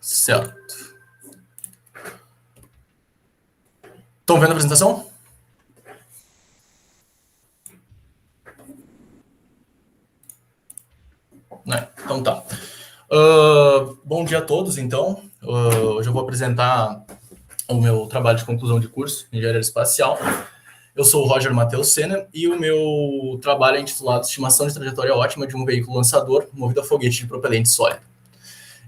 Certo. Estão vendo a apresentação? Então tá. Bom dia a todos, então. Hoje eu vou apresentar o meu trabalho de conclusão de curso em Engenharia Espacial. Eu sou o Roger Matheus Sena e o meu trabalho é intitulado Estimação de Trajetória Ótima de um Veículo Lançador movido a foguete de propelente sólido.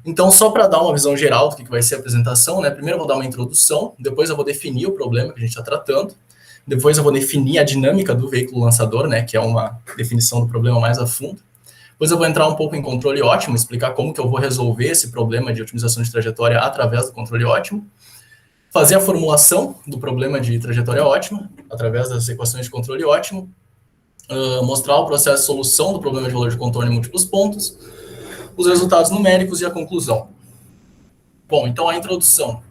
Então, só para dar uma visão geral do que vai ser a apresentação, né? Primeiro eu vou dar uma introdução, depois eu vou definir o problema que a gente está tratando, depois eu vou definir a dinâmica do veículo lançador, né? Que é uma definição do problema mais a fundo. Depois eu vou entrar um pouco em controle ótimo, explicar como que eu vou resolver esse problema de otimização de trajetória através do controle ótimo, fazer a formulação do problema de trajetória ótima através das equações de controle ótimo, mostrar o processo de solução do problema de valor de contorno em múltiplos pontos, os resultados numéricos e a conclusão. Bom, então a introdução.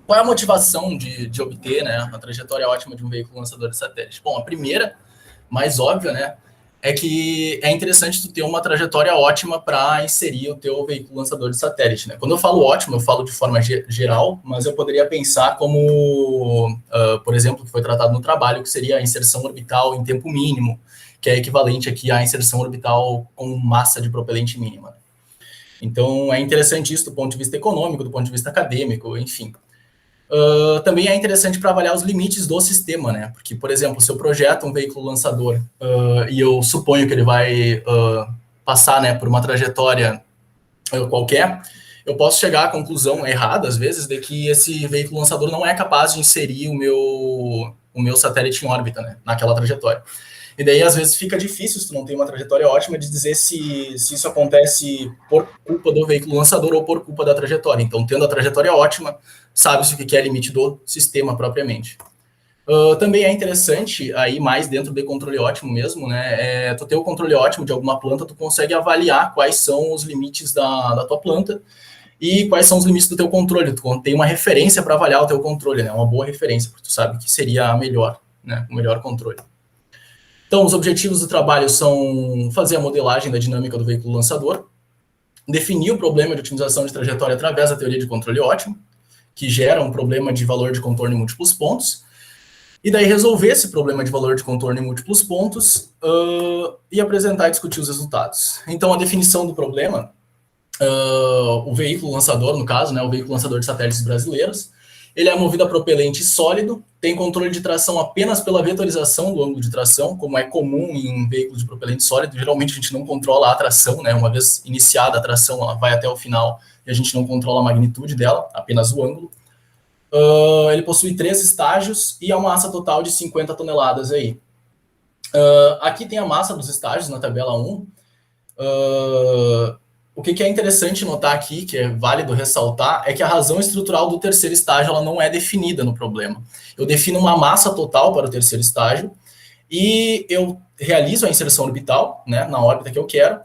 Qual é a motivação de obter, né, a trajetória ótima de um veículo lançador de satélite? Bom, a primeira, mais óbvia, né, é que é interessante tu ter uma trajetória ótima para inserir o teu veículo lançador de satélite, né? Quando eu falo ótimo, eu falo de forma geral, mas eu poderia pensar como, por exemplo, que foi tratado no trabalho, que seria a inserção orbital em tempo mínimo, que é equivalente aqui à inserção orbital com massa de propelente mínima. Então, é interessante isso do ponto de vista econômico, do ponto de vista acadêmico, enfim. Também é interessante para avaliar os limites do sistema, né? Porque, por exemplo, se eu projeto um veículo lançador e eu suponho que ele vai passar, né, por uma trajetória qualquer, eu posso chegar à conclusão errada, às vezes, de que esse veículo lançador não é capaz de inserir o meu satélite em órbita, né, naquela trajetória. E daí, às vezes, fica difícil, se tu não tem uma trajetória ótima, de dizer se isso acontece por culpa do veículo lançador ou por culpa da trajetória. Então, tendo a trajetória ótima, sabe-se o que é limite do sistema propriamente. Também é interessante, aí mais dentro do controle ótimo mesmo, né, tu ter o controle ótimo de alguma planta, tu consegue avaliar quais são os limites da tua planta e quais são os limites do teu controle. Tu tem uma referência para avaliar o teu controle, né, uma boa referência, porque tu sabe que seria a melhor, né, o melhor controle. Então, os objetivos do trabalho são fazer a modelagem da dinâmica do veículo lançador, definir o problema de otimização de trajetória através da teoria de controle ótimo, que gera um problema de valor de contorno em múltiplos pontos, e daí resolver esse problema de valor de contorno em múltiplos pontos e apresentar e discutir os resultados. Então, a definição do problema, o veículo lançador, no caso, né, o veículo lançador de satélites brasileiros, ele é movido a propelente sólido, tem controle de tração apenas pela vetorização do ângulo de tração, como é comum em veículos de propelente sólido. Geralmente a gente não controla a tração, né? Uma vez iniciada a tração, ela vai até o final e a gente não controla a magnitude dela, apenas o ângulo. Ele possui 3 estágios e a massa total de 50 toneladas aí. Aqui tem a massa dos estágios na tabela 1. O que é interessante notar aqui, que é válido ressaltar, é que a razão estrutural do terceiro estágio ela não é definida no problema. Eu defino uma massa total para o terceiro estágio e eu realizo a inserção orbital, né, na órbita que eu quero,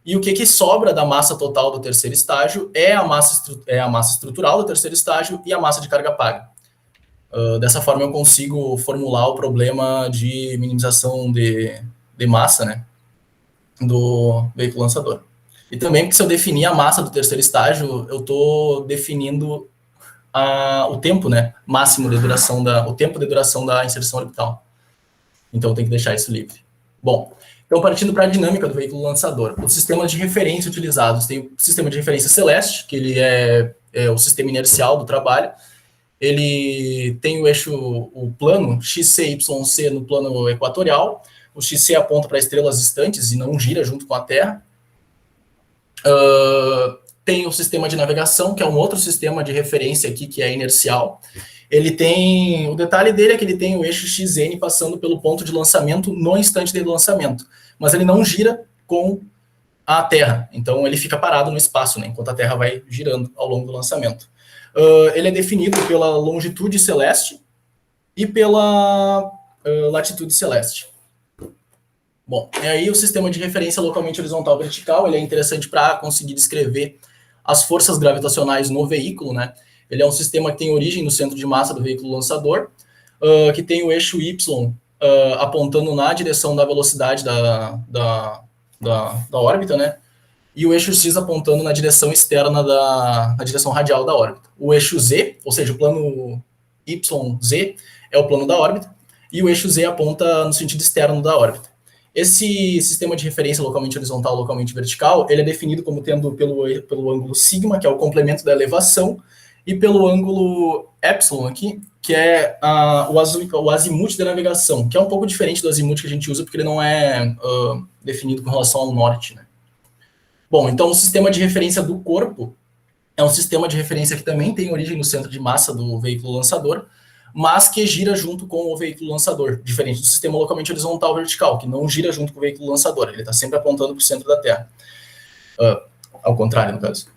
e o que sobra da massa total do terceiro estágio é a massa estrutural do terceiro estágio e a massa de carga paga. Dessa forma eu consigo formular o problema de minimização de massa, né, do veículo lançador. E também porque se eu definir a massa do terceiro estágio, eu estou definindo o tempo, né, máximo de duração o tempo de duração da inserção orbital. Então eu tenho que deixar isso livre. Bom, então partindo para a dinâmica do veículo lançador, os sistemas de referência utilizados, tem o sistema de referência Celeste, que ele é o sistema inercial do trabalho. Ele tem o eixo, o plano XC-YC no plano equatorial. O XC aponta para estrelas distantes e não gira junto com a Terra. Tem o sistema de navegação, que é um outro sistema de referência aqui, que é inercial. Ele tem, o detalhe dele é que ele tem o eixo XN passando pelo ponto de lançamento no instante de lançamento, mas ele não gira com a Terra, então ele fica parado no espaço, né, enquanto a Terra vai girando ao longo do lançamento. Ele é definido pela longitude celeste e pela latitude celeste. Bom, e aí o sistema de referência localmente horizontal vertical, ele é interessante para conseguir descrever as forças gravitacionais no veículo, né? Ele é um sistema que tem origem no centro de massa do veículo lançador, que tem o eixo Y apontando na direção da velocidade da órbita, né? e o eixo X apontando na direção externa na direção radial da órbita. O eixo Z, ou seja, o plano YZ é o plano da órbita, e o eixo Z aponta no sentido externo da órbita. Esse sistema de referência localmente horizontal, localmente vertical, ele é definido como tendo pelo ângulo sigma, que é o complemento da elevação, e pelo ângulo epsilon aqui, que é o azimuth da navegação, que é um pouco diferente do azimuth que a gente usa, porque ele não é definido com relação ao norte, né? Bom, então o sistema de referência do corpo é um sistema de referência que também tem origem no centro de massa do veículo lançador, mas que gira junto com o veículo lançador, diferente do sistema localmente horizontal vertical, que não gira junto com o veículo lançador, ele está sempre apontando para o centro da Terra. Ao contrário, no caso.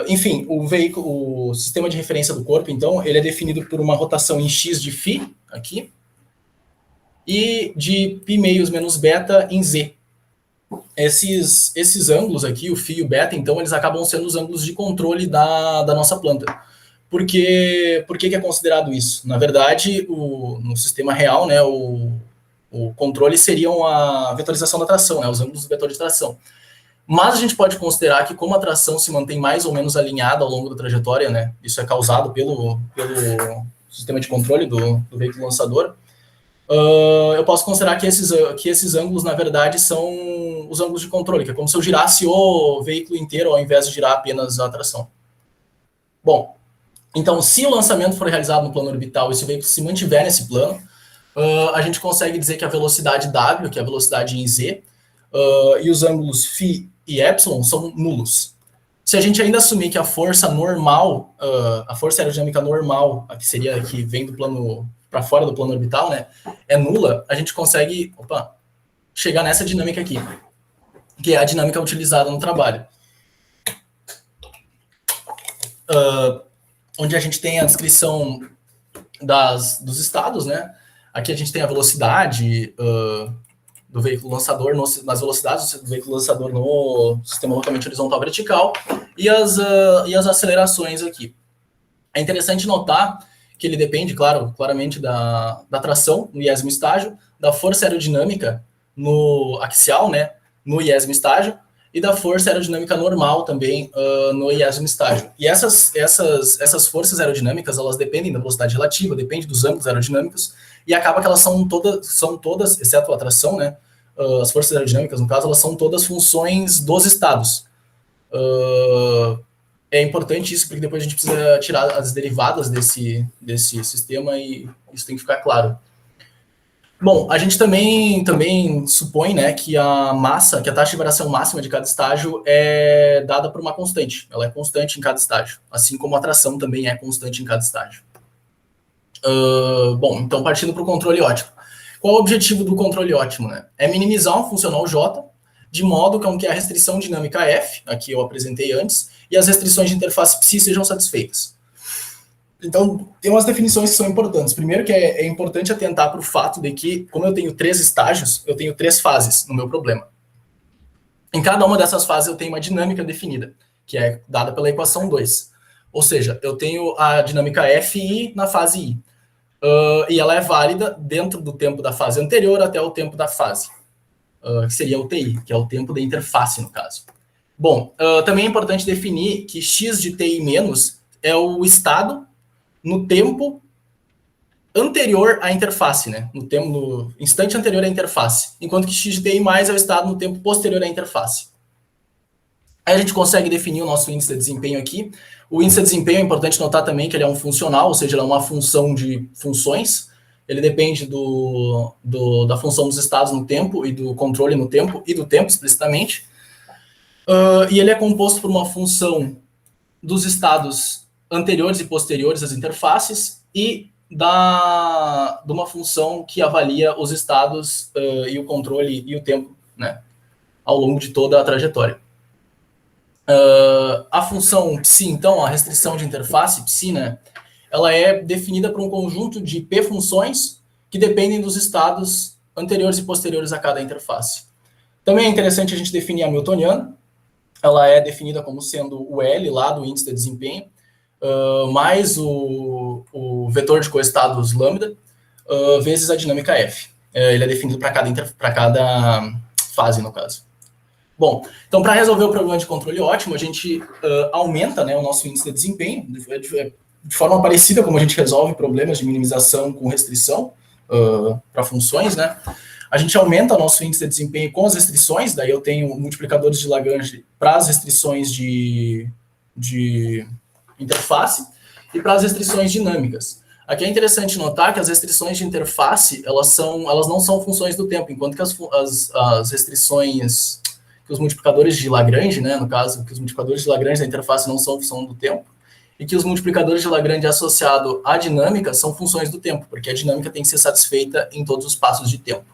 Enfim, o sistema de referência do corpo, então, ele é definido por uma rotação em x de φ, aqui, e de π meios menos beta em z. Esses ângulos aqui, o φ e o beta, então, eles acabam sendo os ângulos de controle da nossa planta. Por que é considerado isso? Na verdade, no sistema real, né, o controle seriam a vetorização da tração, né, os ângulos do vetor de tração. Mas a gente pode considerar que como a tração se mantém mais ou menos alinhada ao longo da trajetória, né, isso é causado pelo sistema de controle do veículo lançador, eu posso considerar que esses ângulos, na verdade, são os ângulos de controle, que é como se eu girasse o veículo inteiro ao invés de girar apenas a tração. Bom, então, se o lançamento for realizado no plano orbital e se o veículo se mantiver nesse plano, a gente consegue dizer que a velocidade W, que é a velocidade em Z, e os ângulos φ e epsilon são nulos. Se a gente ainda assumir que a força normal, a força aerodinâmica normal, a que seria que vem do plano para fora do plano orbital, né, é nula, a gente consegue chegar nessa dinâmica aqui, que é a dinâmica utilizada no trabalho. Onde a gente tem a descrição dos estados, né? Aqui a gente tem a velocidade do veículo lançador, nas velocidades do veículo lançador no sistema localmente horizontal vertical e as acelerações aqui. É interessante notar que ele depende, claramente da tração no iésimo estágio, da força aerodinâmica no axial, né, no iésimo estágio, e da força aerodinâmica normal também no iésimo estágio. E essas forças aerodinâmicas, elas dependem da velocidade relativa, dependem dos ângulos aerodinâmicos, e acaba que elas são todas, exceto a tração, né, as forças aerodinâmicas, no caso, elas são todas funções dos estados. É importante isso, porque depois a gente precisa tirar as derivadas desse sistema e isso tem que ficar claro. Bom, a gente também supõe, né, que a massa, que a taxa de variação máxima de cada estágio é dada por uma constante. Ela é constante em cada estágio, assim como a tração também é constante em cada estágio. Bom, então partindo para o controle ótimo. Qual o objetivo do controle ótimo, né? É minimizar um funcional J, de modo que a restrição dinâmica F, aqui eu apresentei antes, e as restrições de interface psi sejam satisfeitas. Então, tem umas definições que são importantes. Primeiro que é importante atentar para o fato de que, como eu tenho 3 estágios, eu tenho 3 fases no meu problema. Em cada uma dessas fases eu tenho uma dinâmica definida, que é dada pela equação 2. Ou seja, eu tenho a dinâmica FI na fase I. E ela é válida dentro do tempo da fase anterior até o tempo da fase, que seria o TI, que é o tempo da interface, no caso. Bom, também é importante definir que x de TI menos é o estado no tempo anterior à interface, né? No instante anterior à interface, enquanto que x de TI mais é o estado no tempo posterior à interface. Aí a gente consegue definir o nosso índice de desempenho aqui. O índice de desempenho é importante notar também que ele é um funcional, ou seja, ele é uma função de funções. Ele depende da função dos estados no tempo e do controle no tempo e do tempo explicitamente. E ele é composto por uma função dos estados anteriores e posteriores às interfaces e de uma função que avalia os estados e o controle e o tempo, né, ao longo de toda a trajetória. A função psi, então, a restrição de interface, psi, né, ela é definida por um conjunto de p funções que dependem dos estados anteriores e posteriores a cada interface. Também é interessante a gente definir a Hamiltoniana. Ela é definida como sendo o L lá do índice de desempenho, mais o vetor de coestados lambda, vezes a dinâmica F. Ele é definido para cada fase, no caso. Bom, então para resolver o problema de controle ótimo, a gente aumenta, né, o nosso índice de desempenho de forma parecida como a gente resolve problemas de minimização com restrição para funções, né? A gente aumenta o nosso índice de desempenho com as restrições, daí eu tenho multiplicadores de Lagrange para as restrições de interface e para as restrições dinâmicas. Aqui é interessante notar que as restrições de interface, elas não são funções do tempo, enquanto que as restrições, que os multiplicadores de Lagrange, né, no caso, que os multiplicadores de Lagrange da interface não são função do tempo, e que os multiplicadores de Lagrange associado à dinâmica são funções do tempo, porque a dinâmica tem que ser satisfeita em todos os passos de tempo.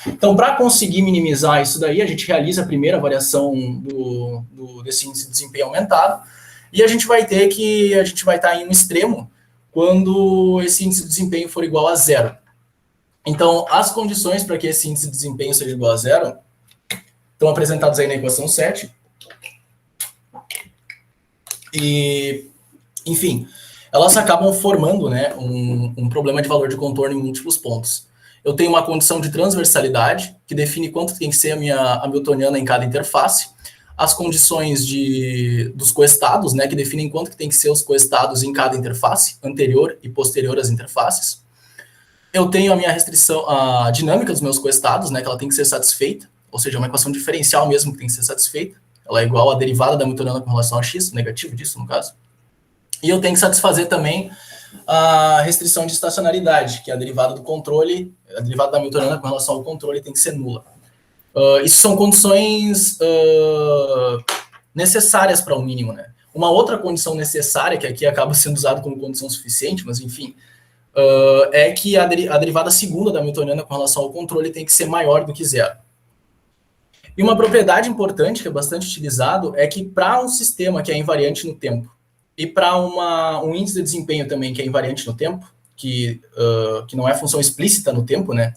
Então, para conseguir minimizar isso daí, a gente realiza a primeira variação desse índice de desempenho aumentado, e a gente vai estar em um extremo quando esse índice de desempenho for igual a zero. Então, as condições para que esse índice de desempenho seja igual a zero estão apresentadas aí na equação 7. E, enfim, elas acabam formando, né, um problema de valor de contorno em múltiplos pontos. Eu tenho uma condição de transversalidade, que define quanto tem que ser a minha hamiltoniana em cada interface. As condições dos coestados, né, que definem quanto que tem que ser os coestados em cada interface, anterior e posterior às interfaces. Eu tenho a minha restrição, a dinâmica dos meus coestados, né, que ela tem que ser satisfeita, ou seja, uma equação diferencial mesmo que tem que ser satisfeita. Ela é igual à derivada da hamiltoniana com relação a x, negativo disso, no caso. E eu tenho que satisfazer também a restrição de estacionalidade, que é a derivada do controle, a derivada da hamiltoniana com relação ao controle tem que ser nula. Isso são condições necessárias para o mínimo, né? Uma outra condição necessária, que aqui acaba sendo usada como condição suficiente, mas enfim, é que a derivada segunda da hamiltoniana com relação ao controle tem que ser maior do que zero. E uma propriedade importante, que é bastante utilizado, é que para um sistema que é invariante no tempo e para um índice de desempenho também que é invariante no tempo, que não é função explícita no tempo, né?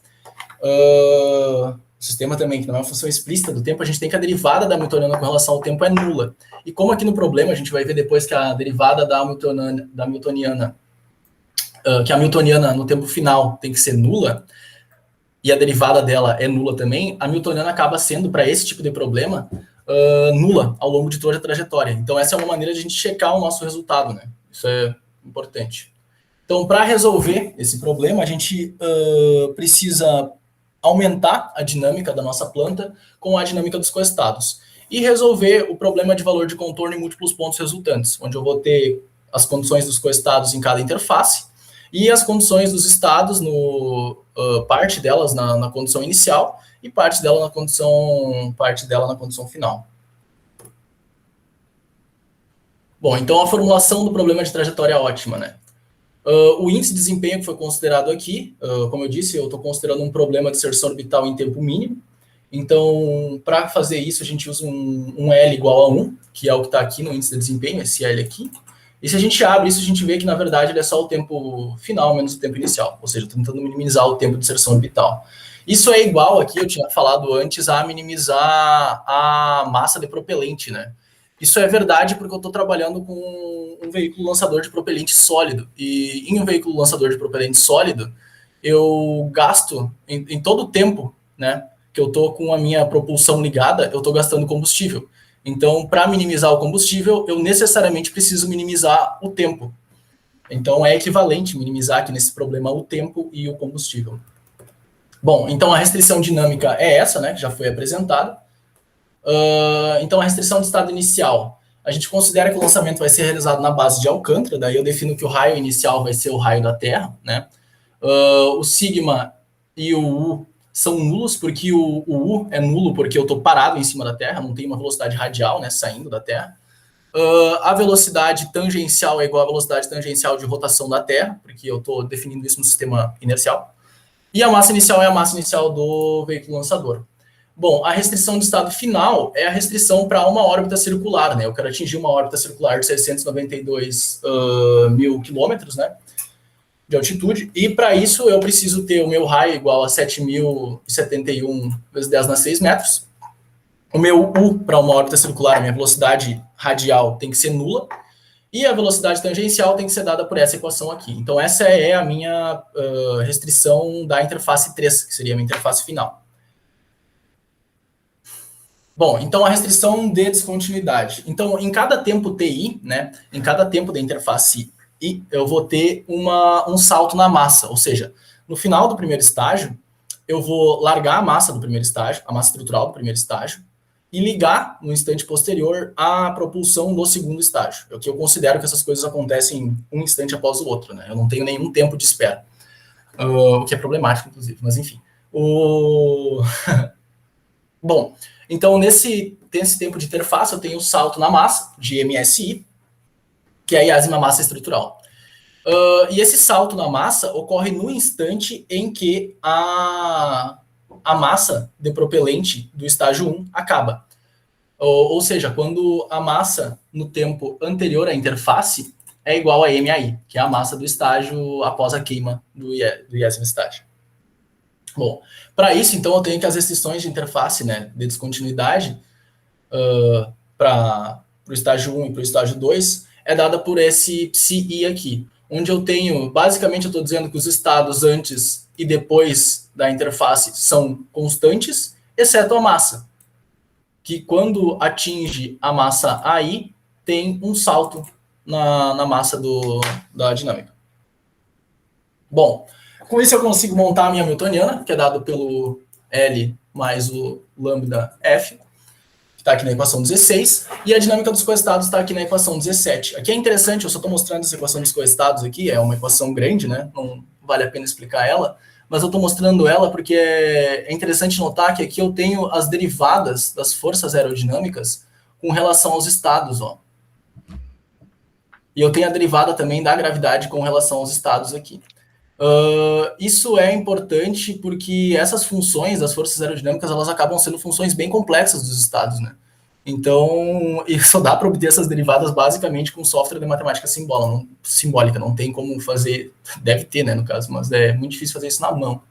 Sistema também que não é uma função explícita do tempo, a gente tem que a derivada da hamiltoniana com relação ao tempo é nula. E como aqui no problema a gente vai ver depois que a derivada da hamiltoniana, que a hamiltoniana no tempo final tem que ser nula, e a derivada dela é nula também, a hamiltoniana acaba sendo, para esse tipo de problema, nula ao longo de toda a trajetória. Então essa é uma maneira de a gente checar o nosso resultado, né? Isso é importante. Então, para resolver esse problema, a gente precisa aumentar a dinâmica da nossa planta com a dinâmica dos coestados e resolver o problema de valor de contorno em múltiplos pontos resultantes, onde eu vou ter as condições dos coestados em cada interface e as condições dos estados, parte delas na condição inicial e parte dela na condição final. Bom, então a formulação do problema de trajetória ótima, né? O índice de desempenho que foi considerado aqui, como eu disse, eu estou considerando um problema de inserção orbital em tempo mínimo. Então, para fazer isso, a gente usa um L igual a 1, que é o que está aqui no índice de desempenho, esse L aqui. E se a gente abre isso, a gente vê que, na verdade, ele é só o tempo final menos o tempo inicial. Ou seja, tentando minimizar o tempo de inserção orbital. Isso é igual aqui, eu tinha falado antes, a minimizar a massa de propelente, né? Isso é verdade porque eu estou trabalhando com um veículo lançador de propelente sólido. E em um veículo lançador de propelente sólido, eu gasto, em todo o tempo, né, que eu estou com a minha propulsão ligada, eu estou gastando combustível. Então, para minimizar o combustível, eu necessariamente preciso minimizar o tempo. Então, é equivalente minimizar aqui nesse problema o tempo e o combustível. Bom, então a restrição dinâmica é essa, né, que já foi apresentada. Então, a restrição de estado inicial, a gente considera que o lançamento vai ser realizado na base de Alcântara, daí eu defino que o raio inicial vai ser o raio da Terra, né? O sigma e o U são nulos, porque o U é nulo porque eu estou parado em cima da Terra, não tem uma velocidade radial, né, saindo da Terra. A velocidade tangencial é igual à velocidade tangencial de rotação da Terra, porque eu estou definindo isso no sistema inercial. E a massa inicial é a massa inicial do veículo lançador. Bom, a restrição de estado final é a restrição para uma órbita circular, né? Eu quero atingir uma órbita circular de 692 mil quilômetros, né, de altitude, e para isso eu preciso ter o meu raio igual a 7.071 vezes 10 na 6 metros. O meu U para uma órbita circular, a minha velocidade radial tem que ser nula, e a velocidade tangencial tem que ser dada por essa equação aqui. Então essa é a minha restrição da interface 3, que seria a minha interface final. Bom, então a restrição de descontinuidade. Então, em cada tempo TI, né, em cada tempo da interface I, eu vou ter um salto na massa, ou seja, no final do primeiro estágio, eu vou largar a massa do primeiro estágio, a massa estrutural do primeiro estágio, e ligar no instante posterior a propulsão do segundo estágio. É o que eu considero que essas coisas acontecem um instante após o outro, né? Eu não tenho nenhum tempo de espera, o que é problemático, inclusive, mas enfim. Bom, então nesse tempo de interface eu tenho o salto na massa, de MSI, que é a iásima massa estrutural. E esse salto na massa ocorre no instante em que a massa de propelente do estágio 1 acaba. Ou seja, quando a massa no tempo anterior à interface é igual a MAI, que é a massa do estágio após a queima do iésimo estágio. Bom, para isso, então, eu tenho que as restrições de interface, né, de descontinuidade para o estágio 1 e para o estágio 2 é dada por esse psi aqui, onde eu tenho, basicamente, eu estou dizendo que os estados antes e depois da interface são constantes, exceto a massa, que quando atinge a massa AI, tem um salto na massa da dinâmica. Bom, com isso eu consigo montar a minha Hamiltoniana, que é dado pelo L mais o lambda F, que está aqui na equação 16, e a dinâmica dos coestados está aqui na equação 17. Aqui é interessante, eu só estou mostrando essa equação dos coestados aqui, é uma equação grande, né? Não vale a pena explicar ela, mas eu estou mostrando ela porque é interessante notar que aqui eu tenho as derivadas das forças aerodinâmicas com relação aos estados, ó. E eu tenho a derivada também da gravidade com relação aos estados aqui. Isso é importante porque essas funções das forças aerodinâmicas, elas acabam sendo funções bem complexas dos estados, né? Então, só dá para obter essas derivadas basicamente com software de matemática simbólica, não tem como fazer, deve ter, né, no caso, mas é muito difícil fazer isso na mão.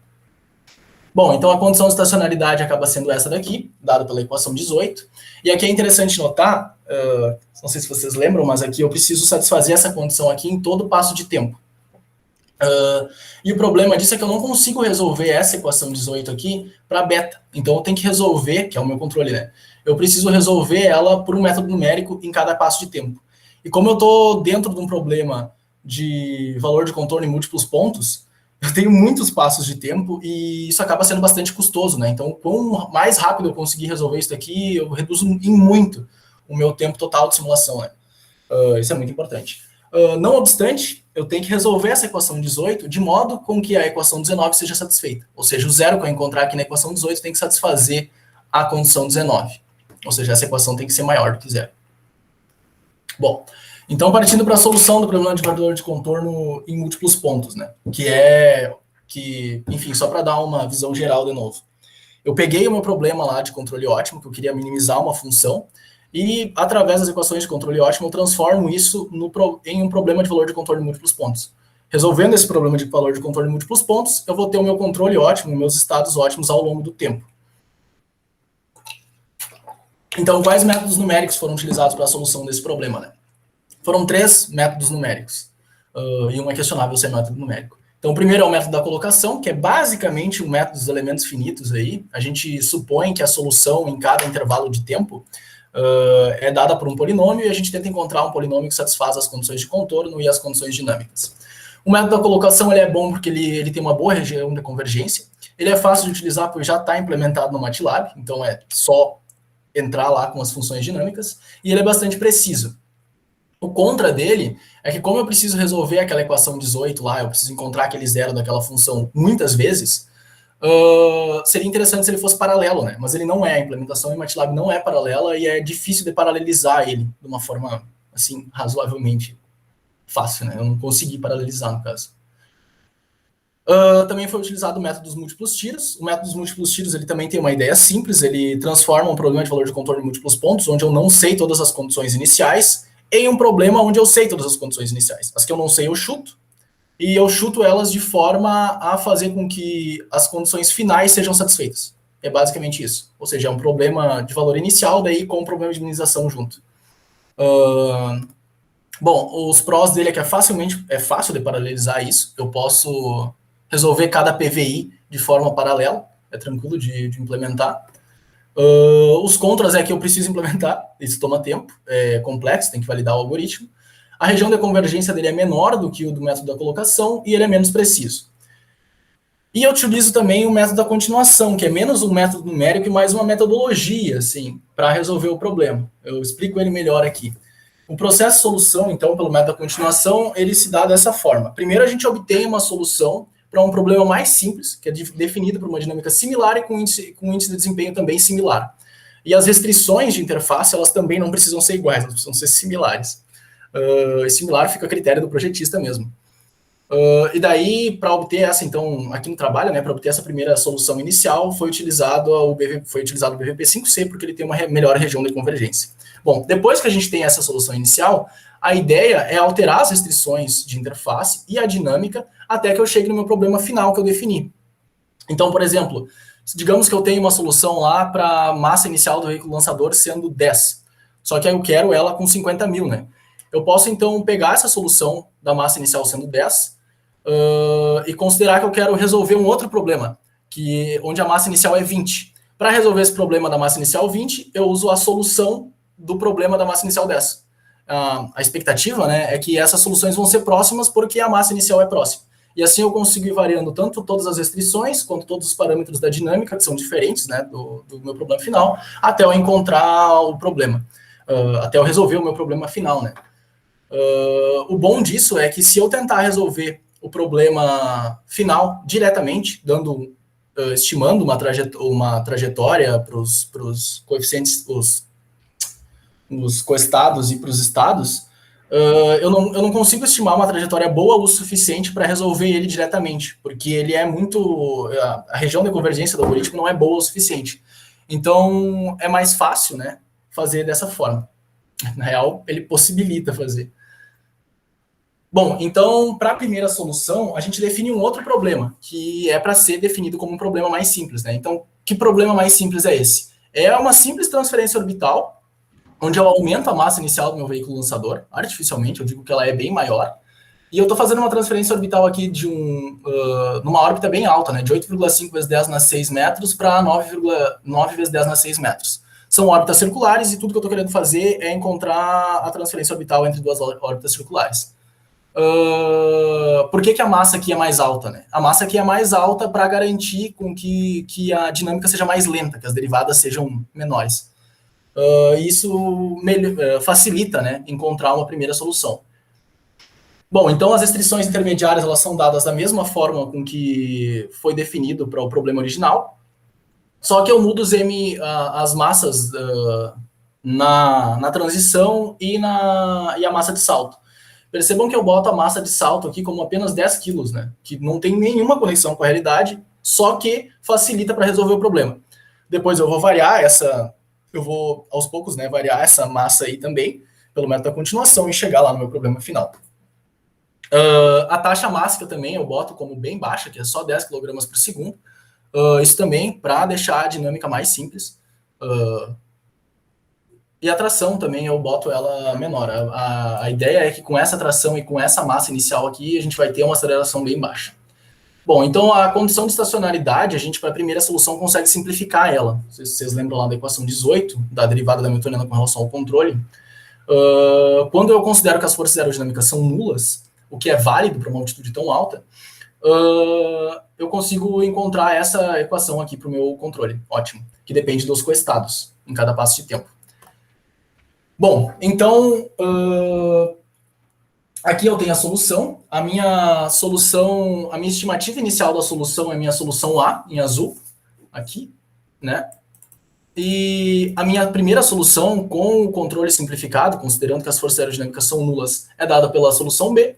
Bom, então a condição de estacionalidade acaba sendo essa daqui, dada pela equação 18, e aqui é interessante notar, não sei se vocês lembram, mas aqui eu preciso satisfazer essa condição aqui em todo passo de tempo. E o problema disso é que eu não consigo resolver essa equação 18 aqui para beta. Então eu tenho que resolver, que é o meu controle, né? Eu preciso resolver ela por um método numérico em cada passo de tempo. E como eu estou dentro de um problema de valor de contorno em múltiplos pontos, eu tenho muitos passos de tempo e isso acaba sendo bastante custoso, né? Então, quanto mais rápido eu conseguir resolver isso daqui, eu reduzo em muito o meu tempo total de simulação, né? Isso é muito importante. Não obstante, eu tenho que resolver essa equação 18 de modo com que a equação 19 seja satisfeita. Ou seja, o zero que eu encontrar aqui na equação 18 tem que satisfazer a condição 19. Ou seja, essa equação tem que ser maior do que zero. Bom, então partindo para a solução do problema de valor de contorno em múltiplos pontos, né? Enfim, só para dar uma visão geral de novo. Eu peguei o meu problema lá de controle ótimo, que eu queria minimizar uma função, e, através das equações de controle ótimo, eu transformo isso em um problema de valor de contorno em múltiplos pontos. Resolvendo esse problema de valor de contorno em múltiplos pontos, eu vou ter o meu controle ótimo, meus estados ótimos ao longo do tempo. Então, quais métodos numéricos foram utilizados para a solução desse problema, né? Foram 3 métodos numéricos, e um é questionável ser método numérico. Então, o primeiro é o método da colocação, que é basicamente o método dos elementos finitos aí. A gente supõe que a solução em cada intervalo de tempo é dada por um polinômio e a gente tenta encontrar um polinômio que satisfaz as condições de contorno e as condições dinâmicas. O método da colocação ele é bom porque ele tem uma boa região de convergência. Ele é fácil de utilizar porque já está implementado no MATLAB, então é só entrar lá com as funções dinâmicas. E ele é bastante preciso. O contra dele é que como eu preciso resolver aquela equação 18 lá, eu preciso encontrar aquele zero daquela função muitas vezes, seria interessante se ele fosse paralelo, né? Mas ele não é, a implementação em MATLAB não é paralela e é difícil de paralelizar ele de uma forma, assim, razoavelmente fácil, né? Eu não consegui paralelizar, no caso. Também foi utilizado o método dos múltiplos tiros. O método dos múltiplos tiros ele também tem uma ideia simples, ele transforma um problema de valor de contorno em múltiplos pontos, onde eu não sei todas as condições iniciais, em um problema onde eu sei todas as condições iniciais. As que eu não sei, eu chuto, e eu chuto elas de forma a fazer com que as condições finais sejam satisfeitas. É basicamente isso. Ou seja, é um problema de valor inicial, daí com um problema de minimização junto. Bom, os prós dele é que é fácil de paralelizar isso. Eu posso resolver cada PVI de forma paralela, é tranquilo de implementar. Os contras é que eu preciso implementar, isso toma tempo, é complexo, tem que validar o algoritmo. A região de convergência dele é menor do que o do método da colocação e ele é menos preciso. E eu utilizo também o método da continuação, que é menos um método numérico e mais uma metodologia, assim, para resolver o problema. Eu explico ele melhor aqui. O processo de solução, então, pelo método da continuação, ele se dá dessa forma. Primeiro, a gente obtém uma solução para um problema mais simples, que é definido por uma dinâmica similar e com índice de desempenho também similar. E as restrições de interface, elas também não precisam ser iguais, elas precisam ser similares. E similar fica a critério do projetista mesmo. E daí, para obter essa, então, aqui no trabalho, né, para obter essa primeira solução inicial, foi utilizado o BVP5C, porque ele tem uma melhor região de convergência. Bom, depois que a gente tem essa solução inicial, a ideia é alterar as restrições de interface e a dinâmica até que eu chegue no meu problema final que eu defini. Então, por exemplo, digamos que eu tenho uma solução lá para a massa inicial do veículo lançador sendo 10, só que aí eu quero ela com 50 mil, né? Eu posso, então, pegar essa solução da massa inicial sendo 10 e considerar que eu quero resolver um outro problema, onde a massa inicial é 20. Para resolver esse problema da massa inicial 20, eu uso a solução do problema da massa inicial 10. A expectativa, né, é que essas soluções vão ser próximas porque a massa inicial é próxima. E assim eu consigo ir variando tanto todas as restrições, quanto todos os parâmetros da dinâmica, que são diferentes, né, do meu problema final, até eu encontrar o problema, até eu resolver o meu problema final, né. O bom disso é que se eu tentar resolver o problema final diretamente, estimando uma trajetória para os coeficientes, os coestados e para os estados, eu não consigo estimar uma trajetória boa o suficiente para resolver ele diretamente, porque ele é muito... A região de convergência do algoritmo não é boa o suficiente. Então, é mais fácil, né, fazer dessa forma. Na real, ele possibilita fazer. Bom, então, para a primeira solução, a gente define um outro problema, que é para ser definido como um problema mais simples, né? Então, que problema mais simples é esse? É uma simples transferência orbital, onde eu aumento a massa inicial do meu veículo lançador, artificialmente, eu digo que ela é bem maior, e eu estou fazendo uma transferência orbital aqui numa órbita bem alta, né, de 8,5 vezes 10 nas 6 metros para 9,9 vezes 10 nas 6 metros. São órbitas circulares e tudo que eu estou querendo fazer é encontrar a transferência orbital entre duas órbitas circulares. Por que a massa aqui é mais alta, né? A massa aqui é mais alta para garantir com que a dinâmica seja mais lenta, que as derivadas sejam menores. Isso facilita, né, encontrar uma primeira solução. Bom, então as restrições intermediárias elas são dadas da mesma forma com que foi definido para o problema original, só que eu mudo as massas na transição e a massa de salto. Percebam que eu boto a massa de salto aqui como apenas 10 quilos, né? Que não tem nenhuma conexão com a realidade, só que facilita para resolver o problema. Depois eu vou variar eu vou aos poucos, né, variar essa massa aí também, pelo método da continuação e chegar lá no meu problema final. A taxa máxima também eu boto como bem baixa, que é só 10 kg por segundo. Isso também para deixar a dinâmica mais simples. E a tração também eu boto ela menor. A ideia é que com essa tração e com essa massa inicial aqui, a gente vai ter uma aceleração bem baixa. Bom, então a condição de estacionalidade, a gente para a primeira solução consegue simplificar ela. Vocês lembram lá da equação 18, da derivada da Hamiltoniana com relação ao controle? Quando eu considero que as forças aerodinâmicas são nulas, o que é válido para uma altitude tão alta, eu consigo encontrar essa equação aqui para o meu controle. Ótimo. Que depende dos coestados em cada passo de tempo. Bom, então, aqui eu tenho a solução. A minha estimativa inicial da solução é a minha solução A, em azul, aqui, né? E a minha primeira solução, com o controle simplificado, considerando que as forças aerodinâmicas são nulas, é dada pela solução B.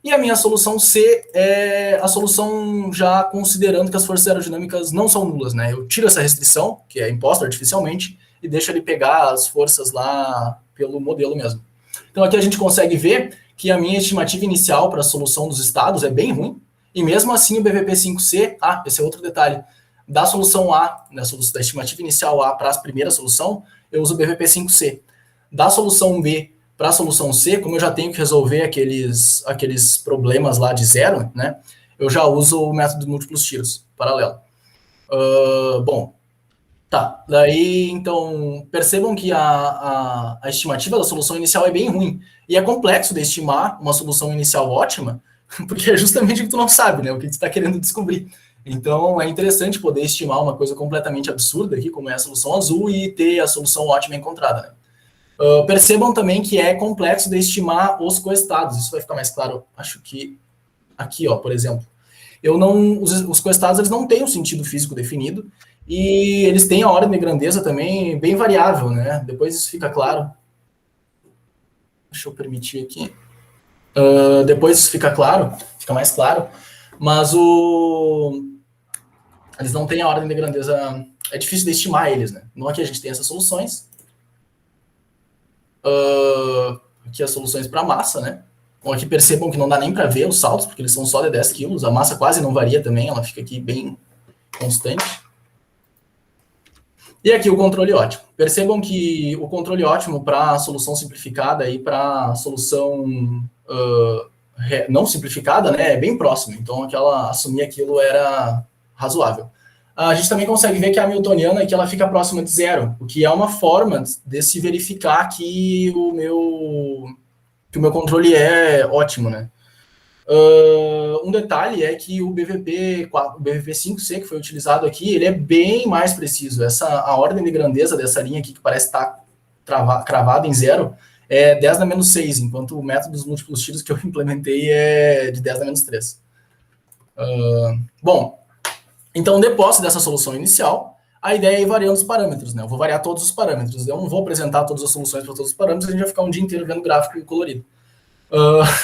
E a minha solução C é a solução já considerando que as forças aerodinâmicas não são nulas, né? Eu tiro essa restrição, que é imposta artificialmente, e deixo ele pegar as forças lá pelo modelo mesmo. Então aqui a gente consegue ver que a minha estimativa inicial para a solução dos estados é bem ruim, e mesmo assim o BVP5C, esse é outro detalhe, da solução A, da estimativa inicial A para a primeira solução, eu uso o BVP5C. Da solução B para a solução C, como eu já tenho que resolver aqueles problemas lá de zero, né, eu já uso o método de múltiplos tiros, paralelo. Bom, Tá, daí, então, percebam que a estimativa da solução inicial é bem ruim. E é complexo de estimar uma solução inicial ótima, porque é justamente o que tu não sabe, né? O que tu está querendo descobrir. Então, é interessante poder estimar uma coisa completamente absurda aqui, como é a solução azul, e ter a solução ótima encontrada, né? Percebam também que é complexo de estimar os coestados. Isso vai ficar mais claro, acho que aqui, ó, por exemplo. Os coestados eles não têm um sentido físico definido e eles têm a ordem de grandeza também bem variável, né? Depois isso fica claro. Deixa eu permitir aqui. Depois isso fica claro, fica mais claro. Mas eles não têm a ordem de grandeza. É difícil de estimar eles, né? Não aqui a gente tem essas soluções. Aqui as soluções para massa, né? Bom, aqui percebam que não dá nem para ver os saltos, porque eles são só de 10 quilos. A massa quase não varia também, ela fica aqui bem constante. E aqui o controle ótimo. Percebam que o controle ótimo para a solução simplificada e para a solução não simplificada, né, é bem próximo. Então, assumir aquilo era razoável. A gente também consegue ver que a hamiltoniana aqui, ela fica próxima de zero, o que é uma forma de se verificar que o meu controle é ótimo, né? Um detalhe é que o BVP5C que foi utilizado aqui, ele é bem mais preciso. A ordem de grandeza dessa linha aqui, que parece estar cravada em zero, é 10 na menos 6, enquanto o método dos múltiplos tiros que eu implementei é de 10 na menos 3. Bom, então, depois dessa solução inicial, a ideia é ir variando os parâmetros, né? Eu vou variar todos os parâmetros. Eu não vou apresentar todas as soluções para todos os parâmetros, a gente vai ficar um dia inteiro vendo gráfico colorido.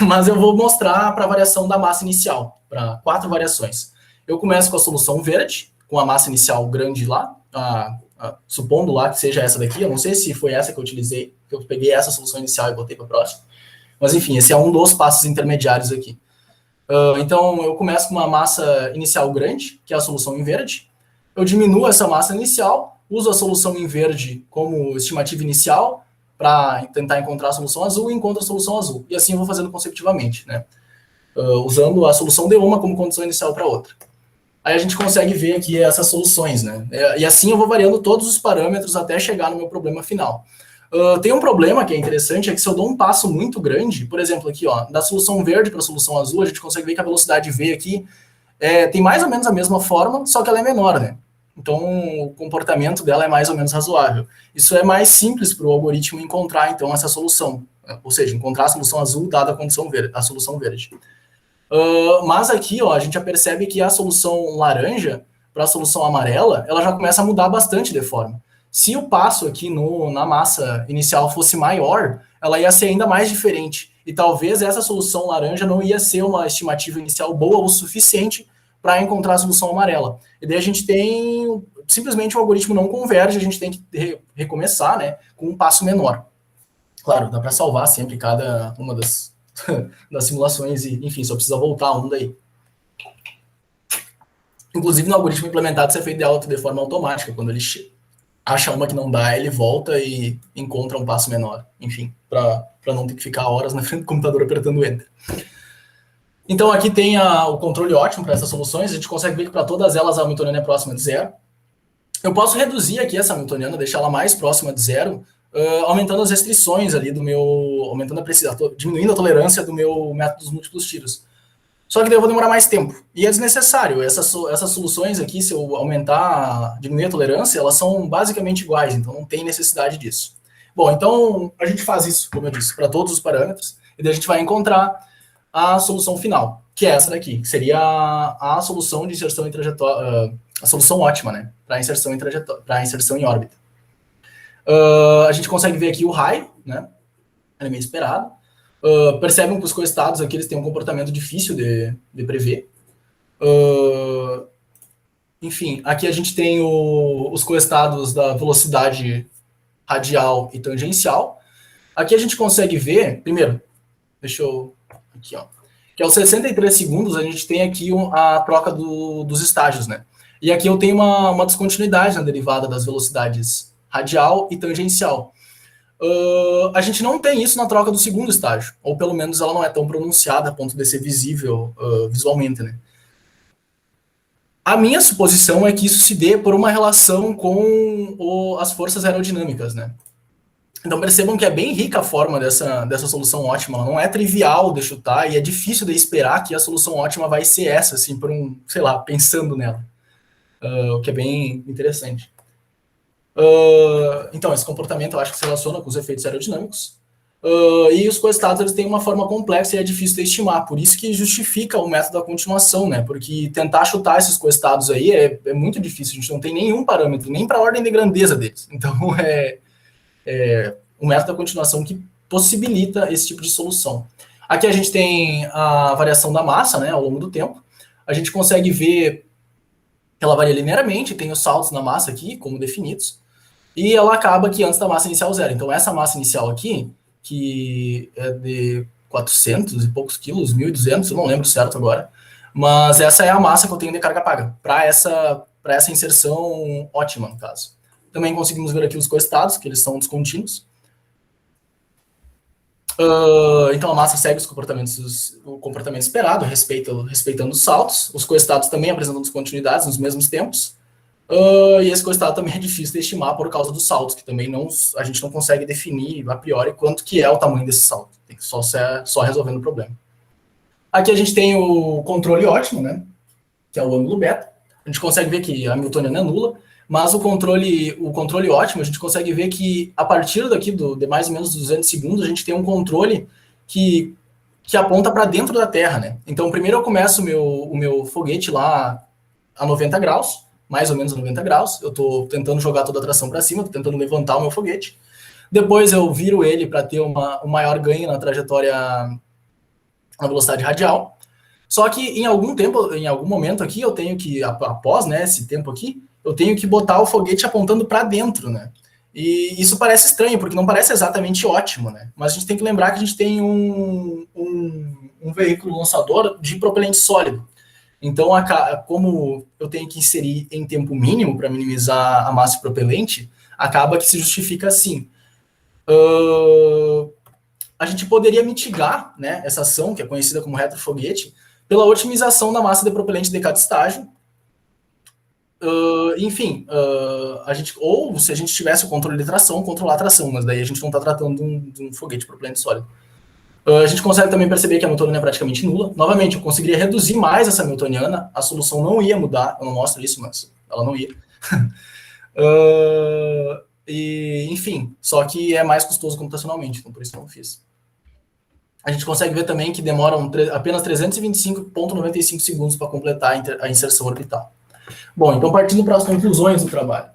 Mas eu vou mostrar para a variação da massa inicial, para 4 variações. Eu começo com a solução verde, com a massa inicial grande lá, supondo lá que seja essa daqui, eu não sei se foi essa que eu utilizei, que eu peguei essa solução inicial e botei para a próxima, mas enfim, esse é um dos passos intermediários aqui. Então, eu começo com uma massa inicial grande, que é a solução em verde, eu diminuo essa massa inicial, uso a solução em verde como estimativa inicial, para tentar encontrar a solução azul e encontro a solução azul. E assim eu vou fazendo consecutivamente, né? Usando a solução de uma como condição inicial para outra. Aí a gente consegue ver aqui essas soluções, né? E assim eu vou variando todos os parâmetros até chegar no meu problema final. Tem um problema que é interessante, é que se eu dou um passo muito grande, por exemplo, aqui, ó, da solução verde para a solução azul, a gente consegue ver que a velocidade V aqui tem mais ou menos a mesma forma, só que ela é menor, né? Então, o comportamento dela é mais ou menos razoável. Isso é mais simples para o algoritmo encontrar, então, essa solução. Ou seja, encontrar a solução azul dada a solução verde. Mas aqui, ó, a gente já percebe que a solução laranja para a solução amarela, ela já começa a mudar bastante de forma. Se o passo aqui na massa inicial fosse maior, ela ia ser ainda mais diferente. E talvez essa solução laranja não ia ser uma estimativa inicial boa o suficiente para encontrar a solução amarela. E daí a gente tem, simplesmente o algoritmo não converge, a gente tem que recomeçar, né, com um passo menor. Claro, dá para salvar sempre cada uma das simulações e, enfim, só precisa voltar um daí. Inclusive, no algoritmo implementado, isso é feito de forma automática. Quando ele acha uma que não dá, ele volta e encontra um passo menor. Enfim, para não ter que ficar horas na frente do computador apertando Enter. Então, aqui tem o controle ótimo para essas soluções. A gente consegue ver que para todas elas a hamiltoniana é próxima de zero. Eu posso reduzir aqui essa hamiltoniana, deixar ela mais próxima de zero, aumentando as restrições ali aumentando a precisão, diminuindo a tolerância do meu método dos múltiplos tiros. Só que daí eu vou demorar mais tempo. E é desnecessário. Essas soluções aqui, se eu diminuir a tolerância, elas são basicamente iguais, então não tem necessidade disso. Bom, então a gente faz isso, como eu disse, para todos os parâmetros, e daí a gente vai encontrar a solução final, que é essa daqui, que seria a solução de inserção em trajetória, a solução ótima, né, para inserção em trajetória, para inserção em órbita. A gente consegue ver aqui o raio, né, ele é meio esperado. Percebem que os coestados aqui eles têm um comportamento difícil de prever. Enfim, aqui a gente tem os coestados da velocidade radial e tangencial. Aqui a gente consegue ver, primeiro, deixa eu... Aqui, ó. Que aos 63 segundos a gente tem aqui a troca dos estágios, né? E aqui eu tenho uma descontinuidade na derivada das velocidades radial e tangencial. A gente não tem isso na troca do segundo estágio, ou pelo menos ela não é tão pronunciada a ponto de ser visível visualmente, né? A minha suposição é que isso se dê por uma relação com as forças aerodinâmicas, né? Então percebam que é bem rica a forma dessa solução ótima, ela não é trivial de chutar e é difícil de esperar que a solução ótima vai ser essa, assim, por sei lá, pensando nela, o que é bem interessante. Então, esse comportamento eu acho que se relaciona com os efeitos aerodinâmicos. E os coestados eles têm uma forma complexa e é difícil de estimar, por isso que justifica o método da continuação, né? Porque tentar chutar esses coestados aí é muito difícil, a gente não tem nenhum parâmetro, nem para a ordem de grandeza deles. Então, o método da continuação que possibilita esse tipo de solução. Aqui a gente tem a variação da massa, né, ao longo do tempo. A gente consegue ver que ela varia linearmente, tem os saltos na massa aqui, como definidos, e ela acaba aqui antes da massa inicial zero. Então, essa massa inicial aqui, que é de 400 e poucos quilos, 1.200, eu não lembro certo agora, mas essa é a massa que eu tenho de carga paga, para essa inserção ótima, no caso. Também conseguimos ver aqui os coestados, que eles são descontínuos. Então a massa segue o comportamento esperado, respeitando os saltos. Os coestados também apresentam descontinuidades nos mesmos tempos. E esse coestado também é difícil de estimar por causa dos saltos, que também a gente não consegue definir a priori quanto que é o tamanho desse salto. Tem que só resolvendo o problema. Aqui a gente tem o controle ótimo, né? Que é o ângulo beta. A gente consegue ver que a Hamiltoniana é nula, mas o controle ótimo, a gente consegue ver que a partir daqui de mais ou menos 200 segundos, a gente tem um controle que aponta para dentro da Terra, né? Então, primeiro eu começo o meu foguete lá a 90 graus, mais ou menos a 90 graus. Eu estou tentando jogar toda a tração para cima, estou tentando levantar o meu foguete. Depois eu viro ele para ter um maior ganho na trajetória, na velocidade radial. Só que em algum momento aqui, eu tenho que, após, né, esse tempo aqui, eu tenho que botar o foguete apontando para dentro, né? E isso parece estranho, porque não parece exatamente ótimo, né? Mas a gente tem que lembrar que a gente tem um veículo lançador de propelente sólido. Então, como eu tenho que inserir em tempo mínimo para minimizar a massa de propelente, acaba que se justifica assim. A gente poderia mitigar, né, essa ação, que é conhecida como retrofoguete, pela otimização da massa de propelente de cada estágio. Ou se a gente tivesse o controle de tração, controlar a tração, mas daí a gente não está tratando de um foguete propelente sólido. A gente consegue também perceber que a Hamiltoniana é praticamente nula. Novamente, eu conseguiria reduzir mais essa Hamiltoniana, a solução não ia mudar, eu não mostro isso, mas ela não ia. Enfim, só que é mais custoso computacionalmente, então por isso que eu não fiz. A gente consegue ver também que demoram apenas 325,95 segundos para completar a inserção orbital. Bom, então partindo para as conclusões do trabalho.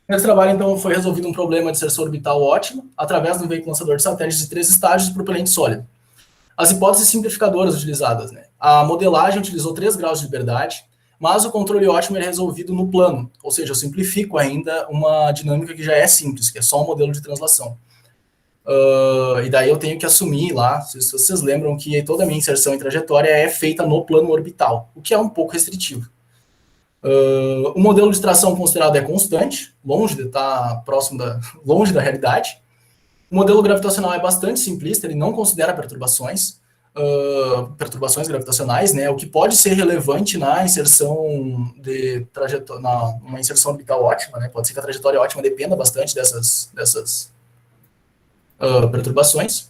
Nesse trabalho, então, foi resolvido um problema de inserção orbital ótimo, através do veículo lançador de satélites de 3 estágios de propelente sólido. As hipóteses simplificadoras utilizadas, né? A modelagem utilizou 3 graus de liberdade, mas o controle ótimo é resolvido no plano, ou seja, eu simplifico ainda uma dinâmica que já é simples, que é só um modelo de translação. E daí eu tenho que assumir lá, se vocês lembram que toda a minha inserção em trajetória é feita no plano orbital, o que é um pouco restritivo. O modelo de tração considerado é constante, longe de estar longe da realidade. O modelo gravitacional é bastante simplista, ele não considera perturbações gravitacionais, né, o que pode ser relevante na inserção de uma inserção orbital ótima, né, pode ser que a trajetória ótima dependa bastante dessas perturbações.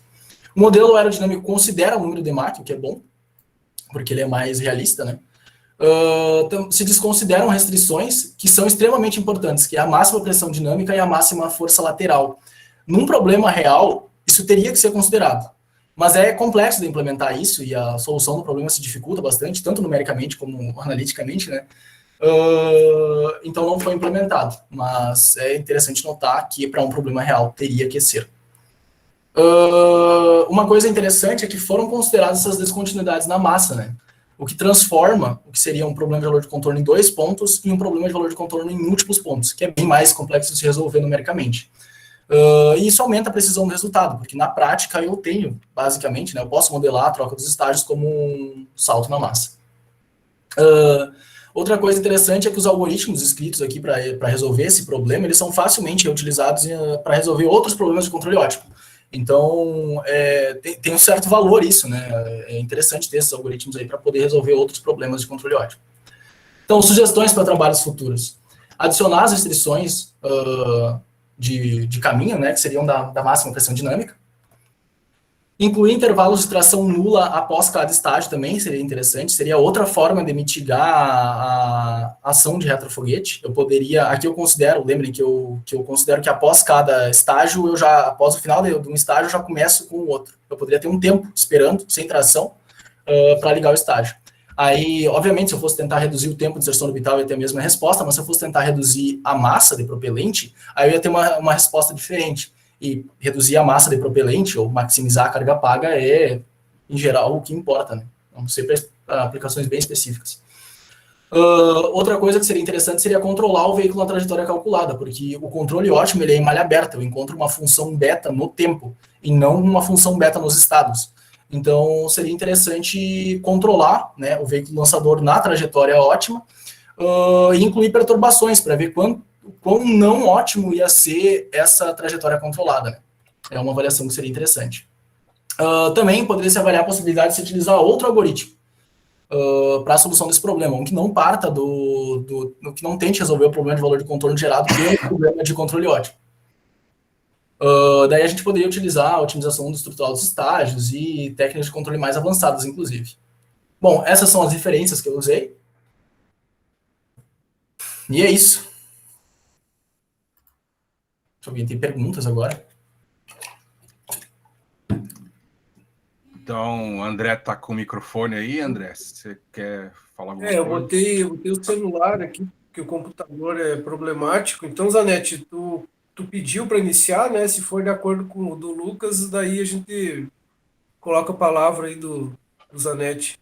O modelo aerodinâmico considera o número de Mach, o que é bom, porque ele é mais realista, né. Se desconsideram restrições que são extremamente importantes, que é a máxima pressão dinâmica e a máxima força lateral. Num problema real, isso teria que ser considerado, mas é complexo de implementar isso e a solução do problema se dificulta bastante, tanto numericamente como analiticamente, né? Então não foi implementado, mas é interessante notar que para um problema real teria que ser. Uma coisa interessante é que foram consideradas essas descontinuidades na massa, né? O que transforma o que seria um problema de valor de contorno em 2 pontos em um problema de valor de contorno em múltiplos pontos, que é bem mais complexo de se resolver numericamente. E isso aumenta a precisão do resultado, porque na prática eu tenho, basicamente, né, eu posso modelar a troca dos estágios como um salto na massa. Outra coisa interessante é que os algoritmos escritos aqui para resolver esse problema, eles são facilmente utilizados para resolver outros problemas de controle óptico. Então, tem um certo valor isso, né? É interessante ter esses algoritmos aí para poder resolver outros problemas de controle óptico. Então, sugestões para trabalhos futuros. Adicionar as restrições de caminho, né, que seriam da máxima pressão dinâmica. Incluir intervalos de tração nula após cada estágio também seria interessante. Seria outra forma de mitigar a ação de retrofoguete. Eu poderia, aqui eu considero, lembrem que eu considero que após cada estágio, após o final de um estágio, eu já começo com o outro. Eu poderia ter um tempo esperando, sem tração, para ligar o estágio. Aí, obviamente, se eu fosse tentar reduzir o tempo de inserção orbital, eu ia ter a mesma resposta, mas se eu fosse tentar reduzir a massa de propelente, aí eu ia ter uma resposta diferente. E reduzir a massa de propelente ou maximizar a carga paga é, em geral, o que importa, né? Não sei para aplicações bem específicas. Outra coisa que seria interessante seria controlar o veículo na trajetória calculada, porque o controle ótimo ele é em malha aberta, eu encontro uma função beta no tempo e não uma função beta nos estados. Então, seria interessante controlar, né, o veículo lançador na trajetória ótima e incluir perturbações para ver quão não ótimo ia ser essa trajetória controlada. Né? É uma avaliação que seria interessante. Também poderia se avaliar a possibilidade de se utilizar outro algoritmo para a solução desse problema, um que não parta que não tente resolver o problema de valor de contorno gerado pelo problema de controle ótimo. Daí a gente poderia utilizar a otimização do estrutural dos estágios e técnicas de controle mais avançadas, inclusive. Bom, essas são as referências que eu usei. E é isso. Se alguém tem perguntas agora. Então, o André está com o microfone aí, André. Você quer falar alguma coisa? Eu botei o celular aqui, porque o computador é problemático. Então, Zanetti, tu pediu para iniciar, né? Se for de acordo com o do Lucas, daí a gente coloca a palavra aí do Zanetti.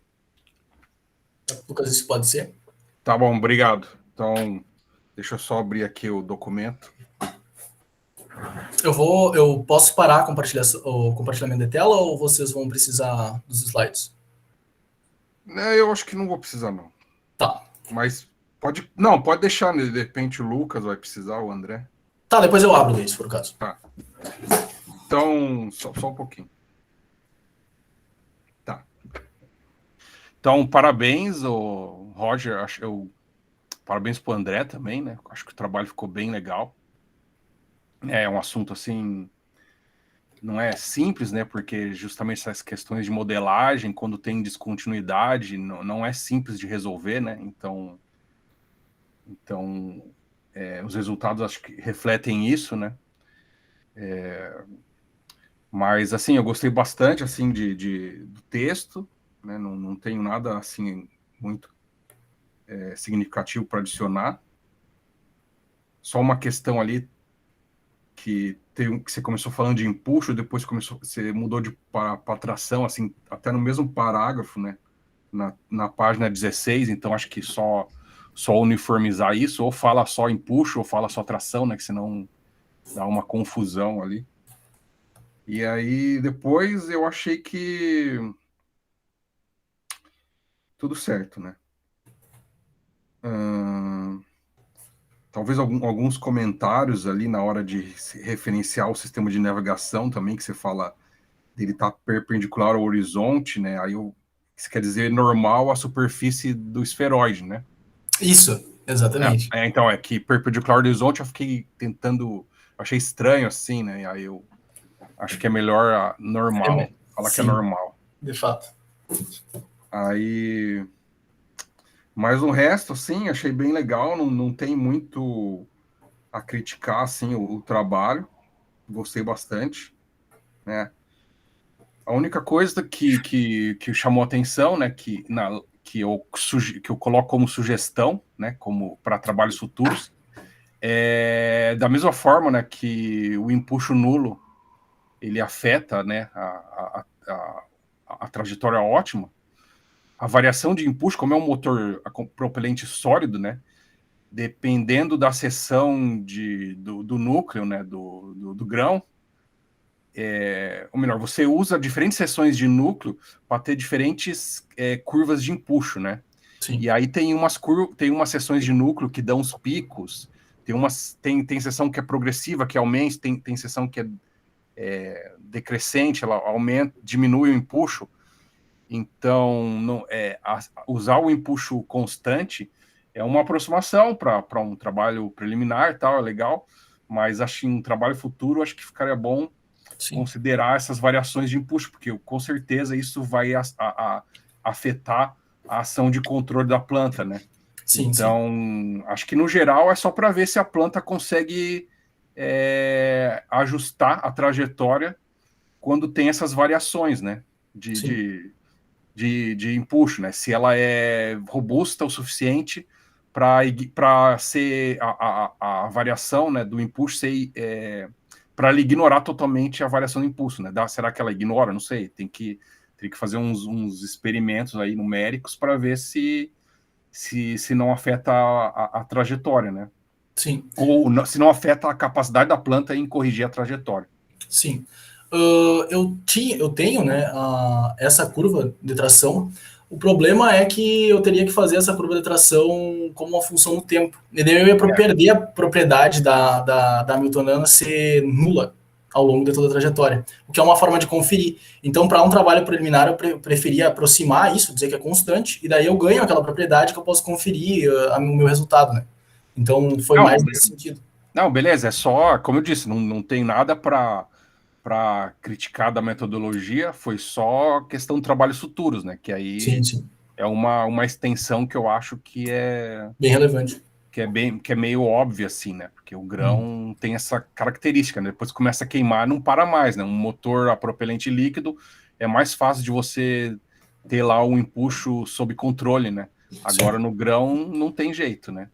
Lucas, isso pode ser? Tá bom, obrigado. Então, deixa eu só abrir aqui o documento. Eu posso parar o compartilhamento de tela ou vocês vão precisar dos slides? Eu acho que não vou precisar, não. Tá. Mas pode deixar, né? De repente o Lucas vai precisar, o André. Tá, depois eu abro isso, por caso. Tá. Então, só um pouquinho. Tá. Então, parabéns, o Roger. Parabéns pro André também, né? Acho que o trabalho ficou bem legal. É um assunto assim, não é simples, né? Porque justamente essas questões de modelagem, quando tem descontinuidade, não é simples de resolver, né? Então os resultados acho que refletem isso, né? Mas assim, eu gostei bastante assim do texto, né? Não tenho nada assim muito significativo para adicionar. Só uma questão ali que você começou falando de empuxo, depois você mudou para tração, assim, até no mesmo parágrafo, né? Na página 16, então acho que só uniformizar isso, ou fala só empuxo, ou fala só tração, né? Que senão dá uma confusão ali. E aí, depois eu achei que tudo certo, né? Talvez alguns comentários ali na hora de referenciar o sistema de navegação também, que você fala dele estar perpendicular ao horizonte, né? Aí isso quer dizer normal à superfície do esferoide, né? Isso, exatamente. Então, é que perpendicular ao horizonte eu fiquei achei estranho assim, né? E aí eu acho que é melhor normal, falar sim, que é normal. De fato. Aí, mas o resto, assim, achei bem legal, não tem muito a criticar, assim, o trabalho, gostei bastante, né? A única coisa que chamou atenção, né, que eu coloco como sugestão, né, como para trabalhos futuros, da mesma forma, né, que o empuxo nulo ele afeta, né, a trajetória ótima, a variação de empuxo, como é um motor propelente sólido, né, dependendo da seção do núcleo, né, do grão, ou melhor, você usa diferentes seções de núcleo para ter diferentes curvas de empuxo, né? Sim. E aí tem umas seções de núcleo que dão os picos, tem seção que é progressiva, que aumenta, tem seção que é decrescente, ela aumenta, diminui o empuxo. Então, usar o empuxo constante é uma aproximação para um trabalho preliminar, tal, é legal, mas acho que um trabalho futuro, acho que ficaria bom considerar essas variações de empuxo, porque com certeza isso vai afetar a ação de controle da planta, né? Sim, então, acho que no geral é só para ver se a planta consegue ajustar a trajetória quando tem essas variações, né? De empuxo, né? Se ela é robusta o suficiente para ser a variação, né, do empuxo ser para ela ignorar totalmente a variação do impulso, né? Será que ela ignora? Não sei. Tem que fazer uns experimentos aí numéricos para ver se não afeta a trajetória, né? Sim. Ou se não afeta a capacidade da planta em corrigir a trajetória. Sim. Eu tenho, né, essa curva de tração. O problema é que eu teria que fazer essa curva de tração como uma função no tempo. E daí eu ia perder a propriedade da Hamiltoniana ser nula ao longo de toda a trajetória, o que é uma forma de conferir. Então, para um trabalho preliminar, eu preferia aproximar isso, dizer que é constante, e daí eu ganho aquela propriedade que eu posso conferir o meu resultado, né? Então, foi mais nesse sentido. Não, beleza, é só, como eu disse, não tem nada para criticar da metodologia, foi só questão de trabalhos futuros, né? Que aí sim. É uma extensão que eu acho que é bem relevante. Que é meio óbvia, assim, né? Porque o grão tem essa característica, né? Depois que começa a queimar, não para mais, né? Um motor a propelente líquido é mais fácil de você ter lá o empuxo sob controle, né? Agora no grão não tem jeito, né?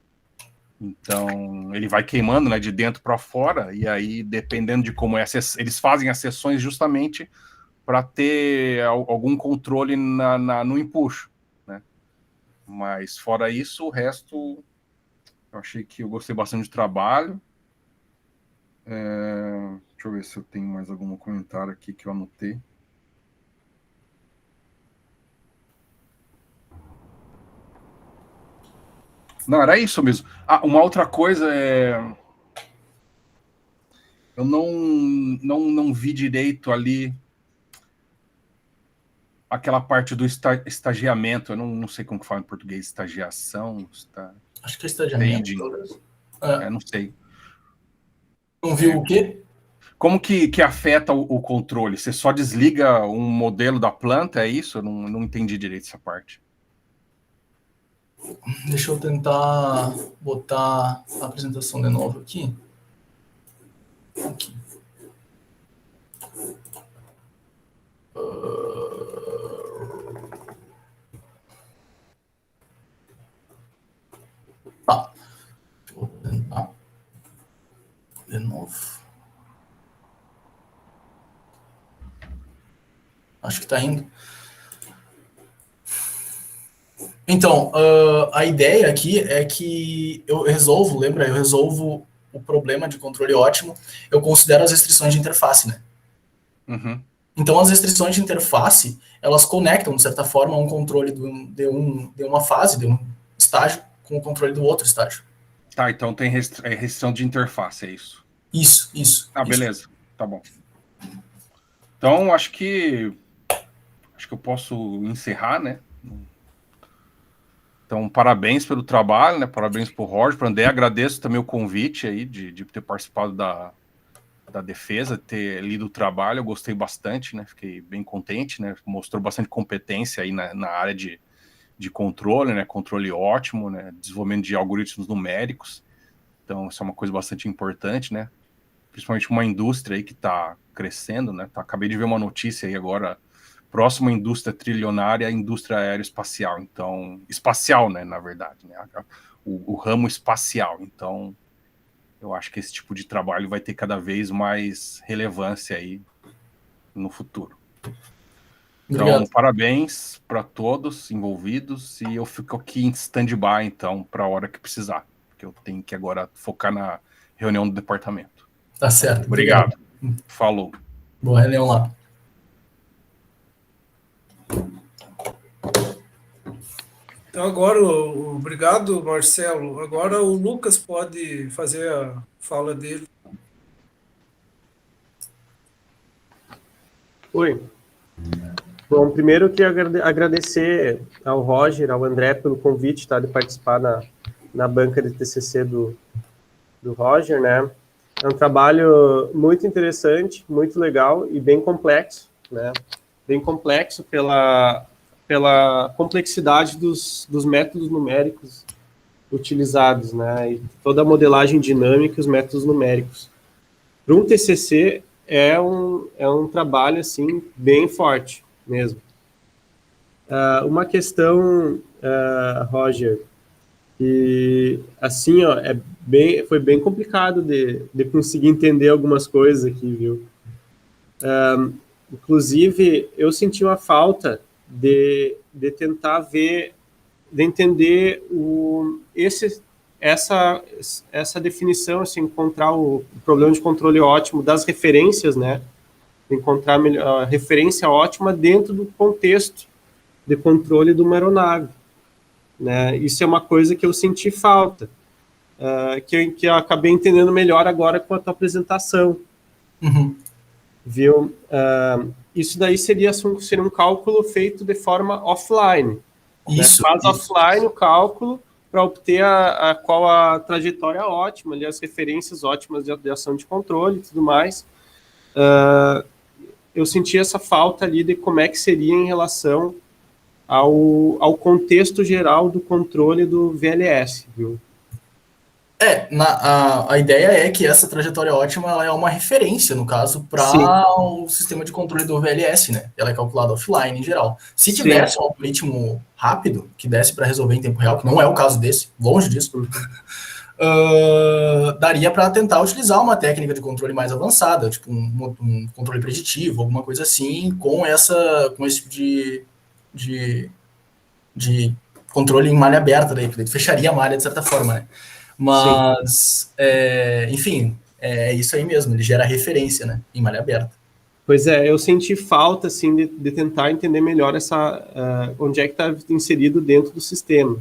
Então ele vai queimando, né, de dentro para fora, e aí dependendo de como eles fazem as seções justamente para ter algum controle no empuxo, né? Mas fora isso, o resto eu achei que eu gostei bastante do trabalho. Deixa eu ver se eu tenho mais algum comentário aqui que eu anotei. Não, era isso mesmo. Uma outra coisa eu não vi direito ali aquela parte do estagiamento. Eu não sei como que fala em português. Estagiação? Acho que é estagiamento. Não sei. Não viu o quê? Como que afeta o controle? Você só desliga um modelo da planta, é isso? Eu não entendi direito essa parte. Deixa eu tentar botar a apresentação de novo aqui. Tá. Vou tentar de novo. Acho que tá indo. Então, a ideia aqui é que eu resolvo o problema de controle ótimo, eu considero as restrições de interface, né? Uhum. Então, as restrições de interface, elas conectam, de certa forma, um controle de uma fase, de um estágio, com o controle do outro estágio. Tá, então tem restrição de interface, é isso? Isso. Beleza, tá bom. Então, acho que eu posso encerrar, né? Então, parabéns pelo trabalho, né? Parabéns para o Roger, para o André. Agradeço também o convite aí de ter participado da defesa, ter lido o trabalho. Eu gostei bastante, né? Fiquei bem contente, né? Mostrou bastante competência aí na área de controle, né? Controle ótimo, né? Desenvolvimento de algoritmos numéricos. Então, isso é uma coisa bastante importante, né? Principalmente uma indústria aí que está crescendo, né? Acabei de ver uma notícia aí agora, próxima indústria trilionária, a indústria aeroespacial. Então, espacial, né? Na verdade, né? O ramo espacial. Então, eu acho que esse tipo de trabalho vai ter cada vez mais relevância aí no futuro. Obrigado. Então, parabéns para todos envolvidos, e eu fico aqui em stand-by, então, para a hora que precisar, porque eu tenho que agora focar na reunião do departamento. Tá certo. Obrigado. Falou. Boa reunião lá. Então, agora, obrigado, Marcelo. Agora o Lucas pode fazer a fala dele. Oi. Bom, primeiro eu queria agradecer ao Roger, ao André pelo convite, tá, de participar na banca de TCC do Roger, né? É um trabalho muito interessante, muito legal e bem complexo, né? Bem complexo pela complexidade dos métodos numéricos utilizados, né? E toda a modelagem dinâmica e os métodos numéricos. Para um TCC, é um trabalho, assim, bem forte mesmo. Uma questão, Roger, e assim, ó, foi bem complicado de conseguir entender algumas coisas aqui, viu? Inclusive, eu senti uma falta de tentar ver, de entender essa definição, assim, encontrar o problema de controle ótimo das referências, né? Encontrar a referência ótima dentro do contexto de controle de uma aeronave, né? Isso é uma coisa que eu senti falta, que eu acabei entendendo melhor agora com a tua apresentação. Uhum. Viu? Isso daí seria um cálculo feito de forma offline. Isso. Né? Faz offline o cálculo para obter qual a trajetória ótima, ali, as referências ótimas de ação de controle e tudo mais. Eu senti essa falta ali de como é que seria em relação ao contexto geral do controle do VLS, viu? A ideia é que essa trajetória ótima ela é uma referência, no caso, para o sistema de controle do VLS, né? Ela é calculada offline em geral. Se tivesse um algoritmo rápido, que desse para resolver em tempo real, que não é o caso desse, longe disso, daria para tentar utilizar uma técnica de controle mais avançada, tipo um controle preditivo, alguma coisa assim, com esse tipo de controle em malha aberta, daí fecharia a malha de certa forma, né? Mas, enfim, é isso aí mesmo, ele gera referência, né, em malha aberta. Pois é, eu senti falta, assim, de tentar entender melhor onde é que está inserido dentro do sistema,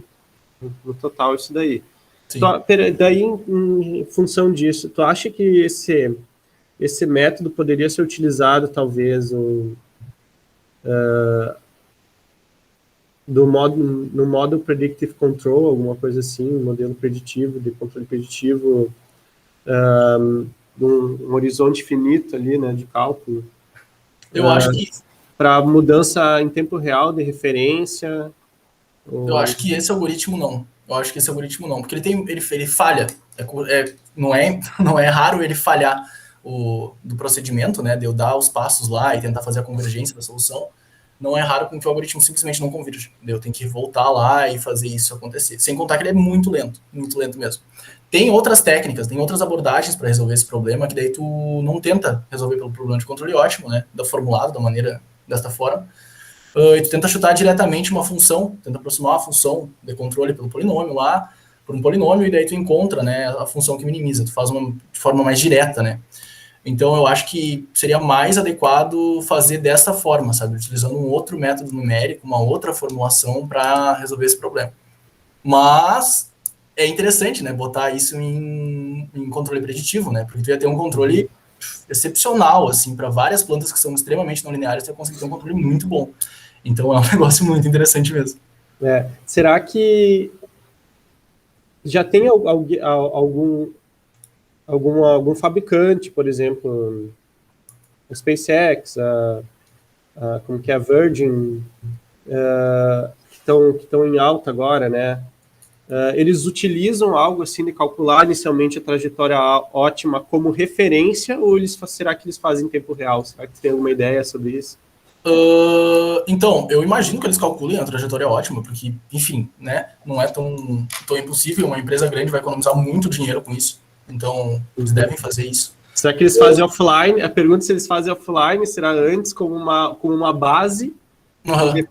no total, isso daí. Daí, em função disso, tu acha que esse método poderia ser utilizado, talvez, no modo Predictive Control, alguma coisa assim, um modelo preditivo, de controle preditivo, um horizonte finito ali, né, de cálculo? Eu acho que... Para mudança em tempo real de referência? Eu acho que esse algoritmo não. Porque ele falha. Não é raro ele falhar do procedimento, né, de eu dar os passos lá e tentar fazer a convergência da solução. Não é raro com que o algoritmo simplesmente não convirja. Eu tenho que voltar lá e fazer isso acontecer. Sem contar que ele é muito lento mesmo. Tem outras técnicas, tem outras abordagens para resolver esse problema, que daí tu não tenta resolver pelo problema de controle ótimo, né, formulado da maneira desta forma, e tu tenta chutar diretamente uma função, tenta aproximar uma função de controle pelo polinômio lá, por um polinômio, e daí tu encontra, né, a função que minimiza, tu faz de forma mais direta, né. Então, eu acho que seria mais adequado fazer dessa forma, sabe? Utilizando um outro método numérico, uma outra formulação para resolver esse problema. Mas é interessante, né? Botar isso em controle preditivo, né? Porque tu ia ter um controle excepcional, assim, para várias plantas que são extremamente não lineares, tu ia conseguir ter um controle muito bom. Então, é um negócio muito interessante mesmo. Será que já tem algum fabricante, por exemplo, a SpaceX, como que é a Virgin, que estão em alta agora, né? Eles utilizam algo assim de calcular inicialmente a trajetória ótima como referência, ou será que eles fazem em tempo real? Será que tem alguma ideia sobre isso? Então, eu imagino que eles calculem a trajetória ótima, porque, enfim, né, não é tão impossível, uma empresa grande vai economizar muito dinheiro com isso. Então, eles devem fazer isso. Será que eles fazem offline? A pergunta é se eles fazem offline, será antes como uma base, e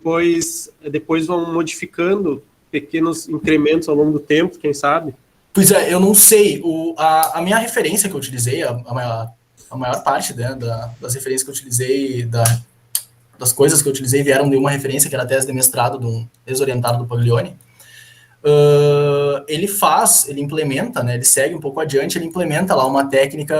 depois vão modificando pequenos incrementos ao longo do tempo, quem sabe? Pois é, eu não sei. A minha referência que eu utilizei, a maior parte, né, das referências que eu utilizei, das coisas que eu utilizei, vieram de uma referência que era a tese de mestrado de um ex-orientado do Paglioni. Ele implementa, né, ele segue um pouco adiante, ele implementa lá uma técnica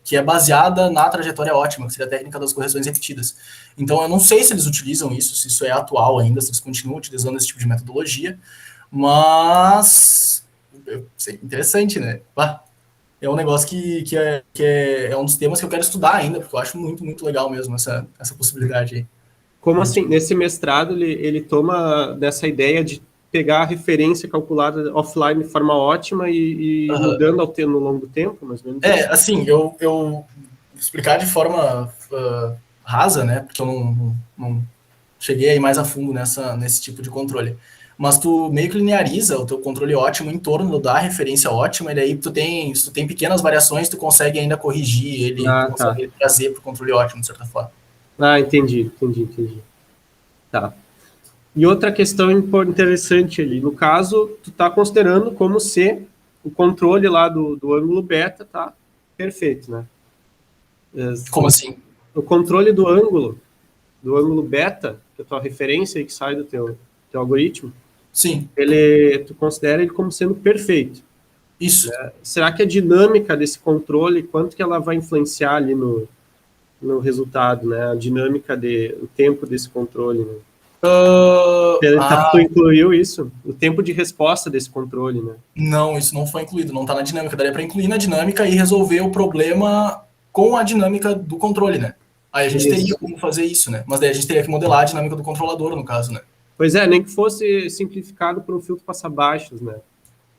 que é baseada na trajetória ótima, que seria a técnica das correções repetidas. Então, eu não sei se eles utilizam isso, se isso é atual ainda, se eles continuam utilizando esse tipo de metodologia, Mas interessante, né? É um negócio é um dos temas que eu quero estudar ainda, porque eu acho muito, muito legal mesmo essa possibilidade aí. Como assim? Nesse mestrado, ele toma dessa ideia de pegar a referência calculada offline de forma ótima e mudando no longo do tempo, mais ou menos? Assim, eu vou explicar de forma rasa, né? Porque eu não cheguei aí mais a fundo nesse tipo de controle. Mas tu meio que lineariza o teu controle ótimo em torno da referência ótima, e daí se tu tem pequenas variações, tu consegue ainda corrigir ele, tu consegue trazer para o controle ótimo, de certa forma. Entendi. Tá. E outra questão interessante ali, no caso, tu tá considerando como se o controle lá do ângulo beta tá perfeito, né? Como assim? O controle do ângulo beta, que é a tua referência aí que sai do teu algoritmo, sim, tu considera ele como sendo perfeito. Isso. Será que a dinâmica desse controle, quanto que ela vai influenciar ali no resultado, né? A dinâmica o tempo desse controle, né? Tu incluiu isso? O tempo de resposta desse controle, né? Não, isso não foi incluído, não está na dinâmica. Daria para incluir na dinâmica e resolver o problema com a dinâmica do controle, né? Aí a gente teria como fazer isso, né? Mas daí a gente teria que modelar a dinâmica do controlador, no caso, né? Pois é, nem que fosse simplificado por um filtro passa-baixos, né?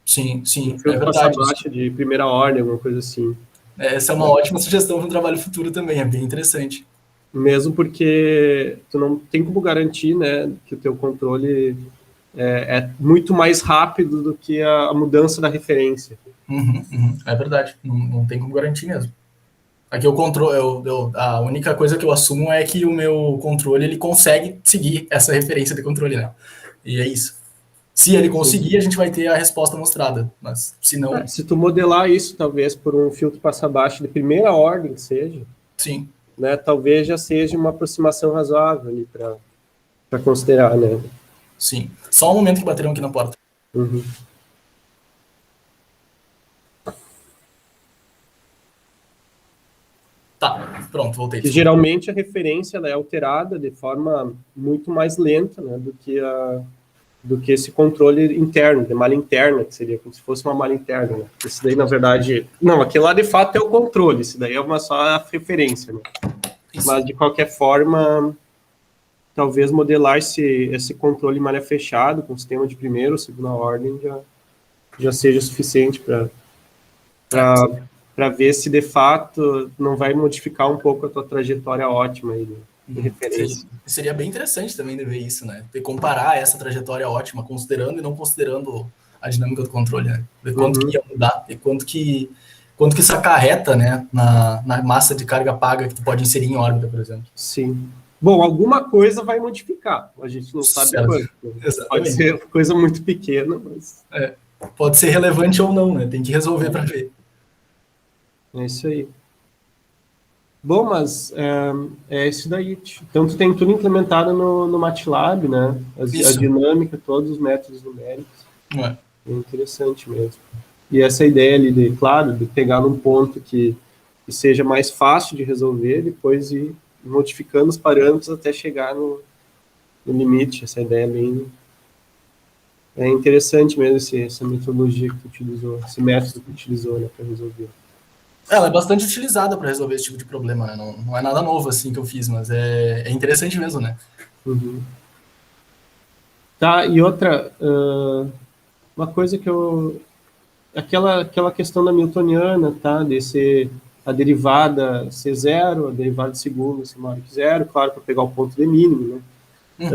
Sim, um filtro passa-baixo de primeira ordem, alguma coisa assim. Essa é uma ótima sugestão para um trabalho futuro também, é bem interessante. Mesmo porque tu não tem como garantir, né, que o teu controle é muito mais rápido do que a mudança da referência. É verdade, não tem como garantir mesmo. Aqui o controle, a única coisa que eu assumo é que o meu controle ele consegue seguir essa referência de controle, né? E é isso. Se ele conseguir, a gente vai ter a resposta mostrada, mas se não... Se tu modelar isso, talvez, por um filtro passa-baixo de primeira ordem, que seja, sim, né, talvez já seja uma aproximação razoável ali para considerar, né? Sim. Só um momento que bateram aqui na porta. Uhum. Tá, pronto, voltei. E, geralmente a referência ela é alterada de forma muito mais lenta, né, do que esse controle interno, de malha interna, que seria como se fosse uma malha interna, né? Esse daí, na verdade... Não, aquele lá, de fato, é o controle. Esse daí é só a referência, né? Mas, de qualquer forma, talvez modelar esse controle malha fechado, com sistema de primeira ou segunda ordem, já seja suficiente para ver se, de fato, não vai modificar um pouco a tua trajetória ótima aí, de referência. Seria bem interessante também de ver isso, né? De comparar essa trajetória ótima, considerando e não considerando a dinâmica do controle, né? Ver quanto que ia mudar e quanto que isso acarreta, né? Na massa de carga paga que tu pode inserir em órbita, por exemplo. Sim. Bom, alguma coisa vai modificar. A gente não sabe quanto. Pode ser coisa muito pequena, mas... Pode ser relevante ou não, né? Tem que resolver para ver. É isso aí. Bom, mas é isso daí. Então, tu tem tudo implementado no MATLAB, né? A dinâmica, todos os métodos numéricos. É interessante mesmo. E essa ideia ali, de pegar num ponto que seja mais fácil de resolver, depois ir modificando os parâmetros até chegar no limite. Essa ideia é interessante mesmo, essa metodologia que tu utilizou, esse método que tu utilizou, né, para resolver. Ela é bastante utilizada para resolver esse tipo de problema, né? Não é nada novo assim que eu fiz, mas é interessante mesmo, né? Uhum. Tá, e outra, uma coisa que aquela questão da newtoniana, tá, de ser a derivada ser zero, a derivada de segundo ser maior que zero, claro, para pegar o ponto de mínimo, né?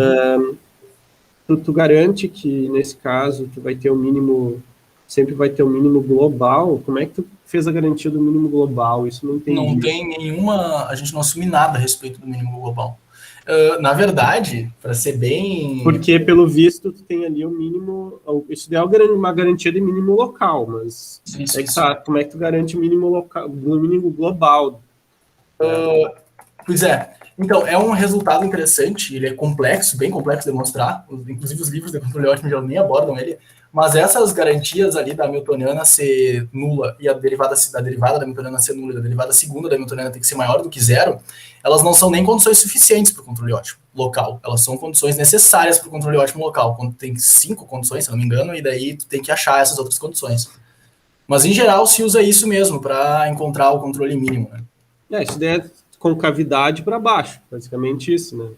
Tu garante que, nesse caso, tu vai ter o mínimo, sempre vai ter o mínimo global. Como é que tu fez a garantia do mínimo global? Isso não entendi. Não tem nenhuma, a gente não assume nada a respeito do mínimo global. Na verdade, para ser bem... Porque, pelo visto, tu tem ali o mínimo... Isso é uma garantia de mínimo local, mas... Como é que tu garante o mínimo local, o mínimo global? Pois é. Então, é um resultado interessante, ele é complexo, bem complexo de mostrar, inclusive os livros de controle ótimo já nem abordam ele, mas essas garantias ali da Hamiltoniana ser nula e a derivada da Hamiltoniana ser nula e a derivada segunda da Hamiltoniana tem que ser maior do que zero, elas não são nem condições suficientes para o controle ótimo local, elas são condições necessárias para o controle ótimo local, quando tem 5 condições, se não me engano, e daí tu tem que achar essas outras condições. Mas, em geral, se usa isso mesmo para encontrar o controle mínimo, né? Isso daí é concavidade para baixo, basicamente isso, né?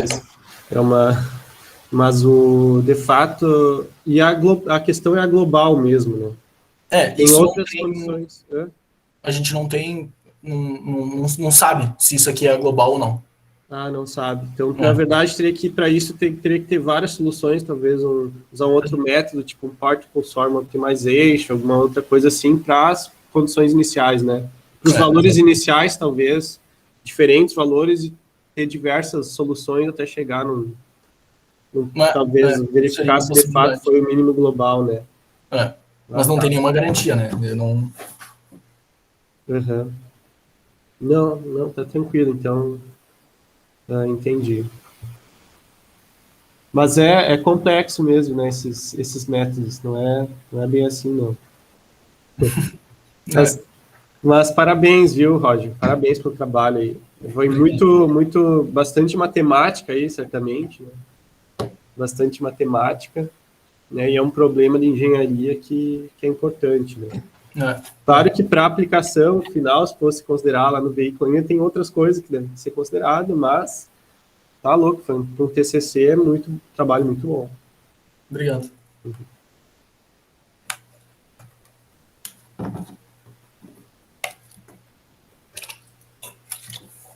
Isso. É uma... Mas de fato, e a questão é a global mesmo, né? Tem isso outras condições. A gente não tem, não sabe se isso aqui é global ou não. Não sabe. Então, na verdade, para isso, teria que ter várias soluções, talvez usar um outro método, tipo um particle swarm optimization, alguma outra coisa assim, para as condições iniciais, né? Para os valores iniciais, talvez, diferentes valores e ter diversas soluções até chegar talvez verificar se de fato foi o mínimo global, né? Mas não tem nenhuma garantia, né? Não... Uhum. Não, tá tranquilo, então... entendi. Mas é complexo mesmo, né, esses métodos, não é bem assim, não. Mas parabéns, viu, Roger? Parabéns pelo trabalho aí. Foi bastante matemática aí, certamente, né? Bastante matemática, né? E é um problema de engenharia que é importante, né? Claro que para aplicação final, se fosse considerar lá no veículo, ainda tem outras coisas que devem ser consideradas, mas tá louco, para um TCC é trabalho muito bom. Obrigado.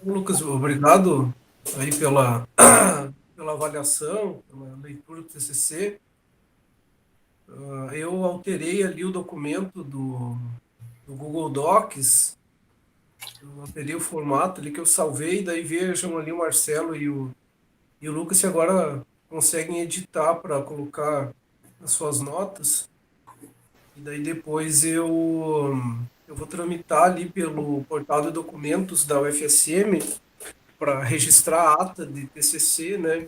Lucas, obrigado aí pela avaliação, pela leitura do TCC. Eu alterei ali o documento do Google Docs, eu alterei o formato ali que eu salvei, daí vejam ali o Marcelo e o Lucas se agora conseguem editar para colocar as suas notas. E daí depois eu vou tramitar ali pelo portal de documentos da UFSM para registrar a ata de TCC, né?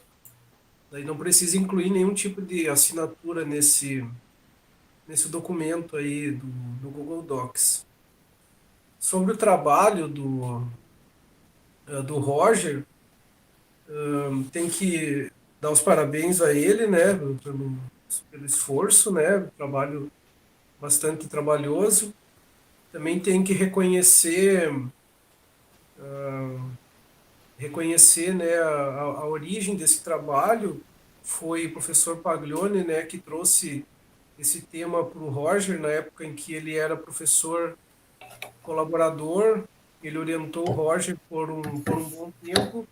Daí não precisa incluir nenhum tipo de assinatura nesse documento aí do Google Docs. Sobre o trabalho do Roger, tem que dar os parabéns a ele, né, pelo esforço, né, trabalho bastante trabalhoso. Também tem que reconhecer né, a origem desse trabalho. Foi o professor Paglione, né, que trouxe esse tema para o Roger na época em que ele era professor colaborador. Ele orientou o Roger por um bom tempo,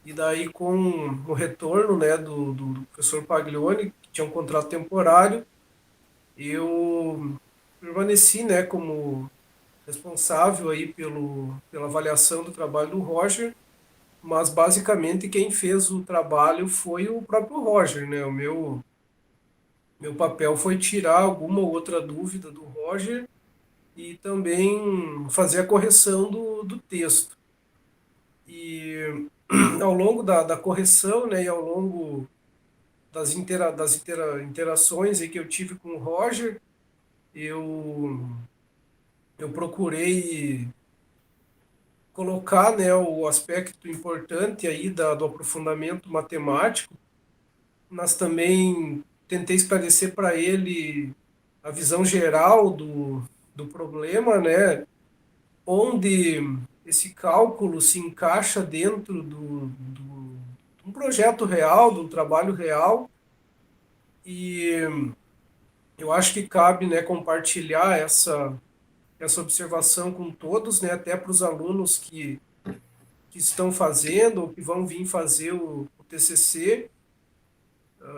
e daí com o retorno, né, do professor Paglione, que tinha um contrato temporário, eu permaneci, né, como responsável aí pela avaliação do trabalho do Roger, mas basicamente quem fez o trabalho foi o próprio Roger, né? O meu papel foi tirar alguma outra dúvida do Roger e também fazer a correção do texto. E ao longo da correção, né, e ao longo das interações aí que eu tive com o Roger, eu procurei colocar, né, o aspecto importante aí do aprofundamento matemático, mas também tentei esclarecer para ele a visão geral do problema, né, onde esse cálculo se encaixa dentro de um projeto real, de um trabalho real, e eu acho que cabe, né, compartilhar essa observação com todos, né, até para os alunos que estão fazendo ou que vão vir fazer o TCC,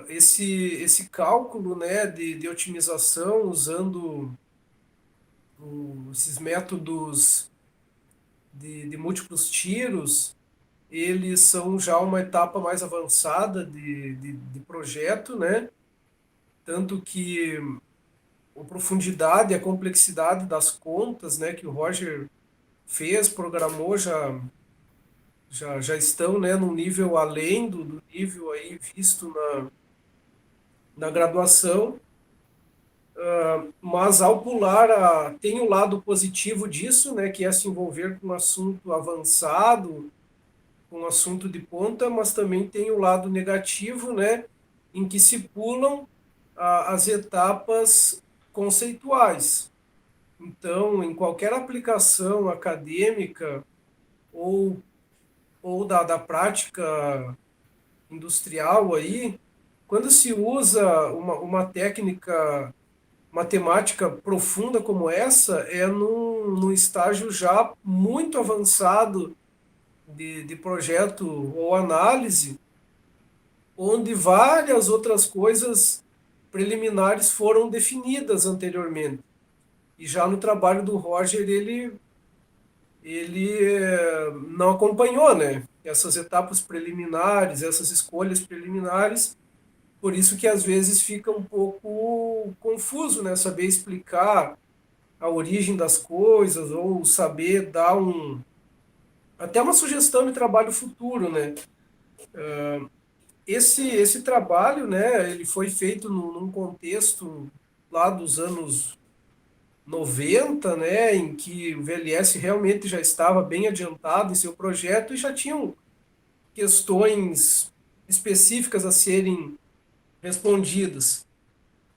esse cálculo, né, de otimização usando esses métodos de múltiplos tiros, eles são já uma etapa mais avançada de projeto, né? Tanto que a profundidade e a complexidade das contas, né, que o Roger fez, programou já já estão, né, num nível além do nível aí visto na graduação, mas ao pular, tem o lado positivo disso, né, que é se envolver com um assunto avançado, com um assunto de ponta, mas também tem o lado negativo, né, em que se pulam as etapas conceituais. Então, em qualquer aplicação acadêmica ou, ou da prática industrial aí, quando se usa uma técnica matemática profunda como essa, é num estágio já muito avançado de projeto ou análise, onde várias outras coisas preliminares foram definidas anteriormente. E já no trabalho do Roger, ele não acompanhou, né, essas etapas preliminares, essas escolhas preliminares, por isso que às vezes fica um pouco confuso, né, saber explicar a origem das coisas ou saber dar até uma sugestão de trabalho futuro, né? Esse trabalho, né, ele foi feito num contexto lá dos anos 90, né, em que o VLS realmente já estava bem adiantado em seu projeto e já tinham questões específicas a serem respondidas.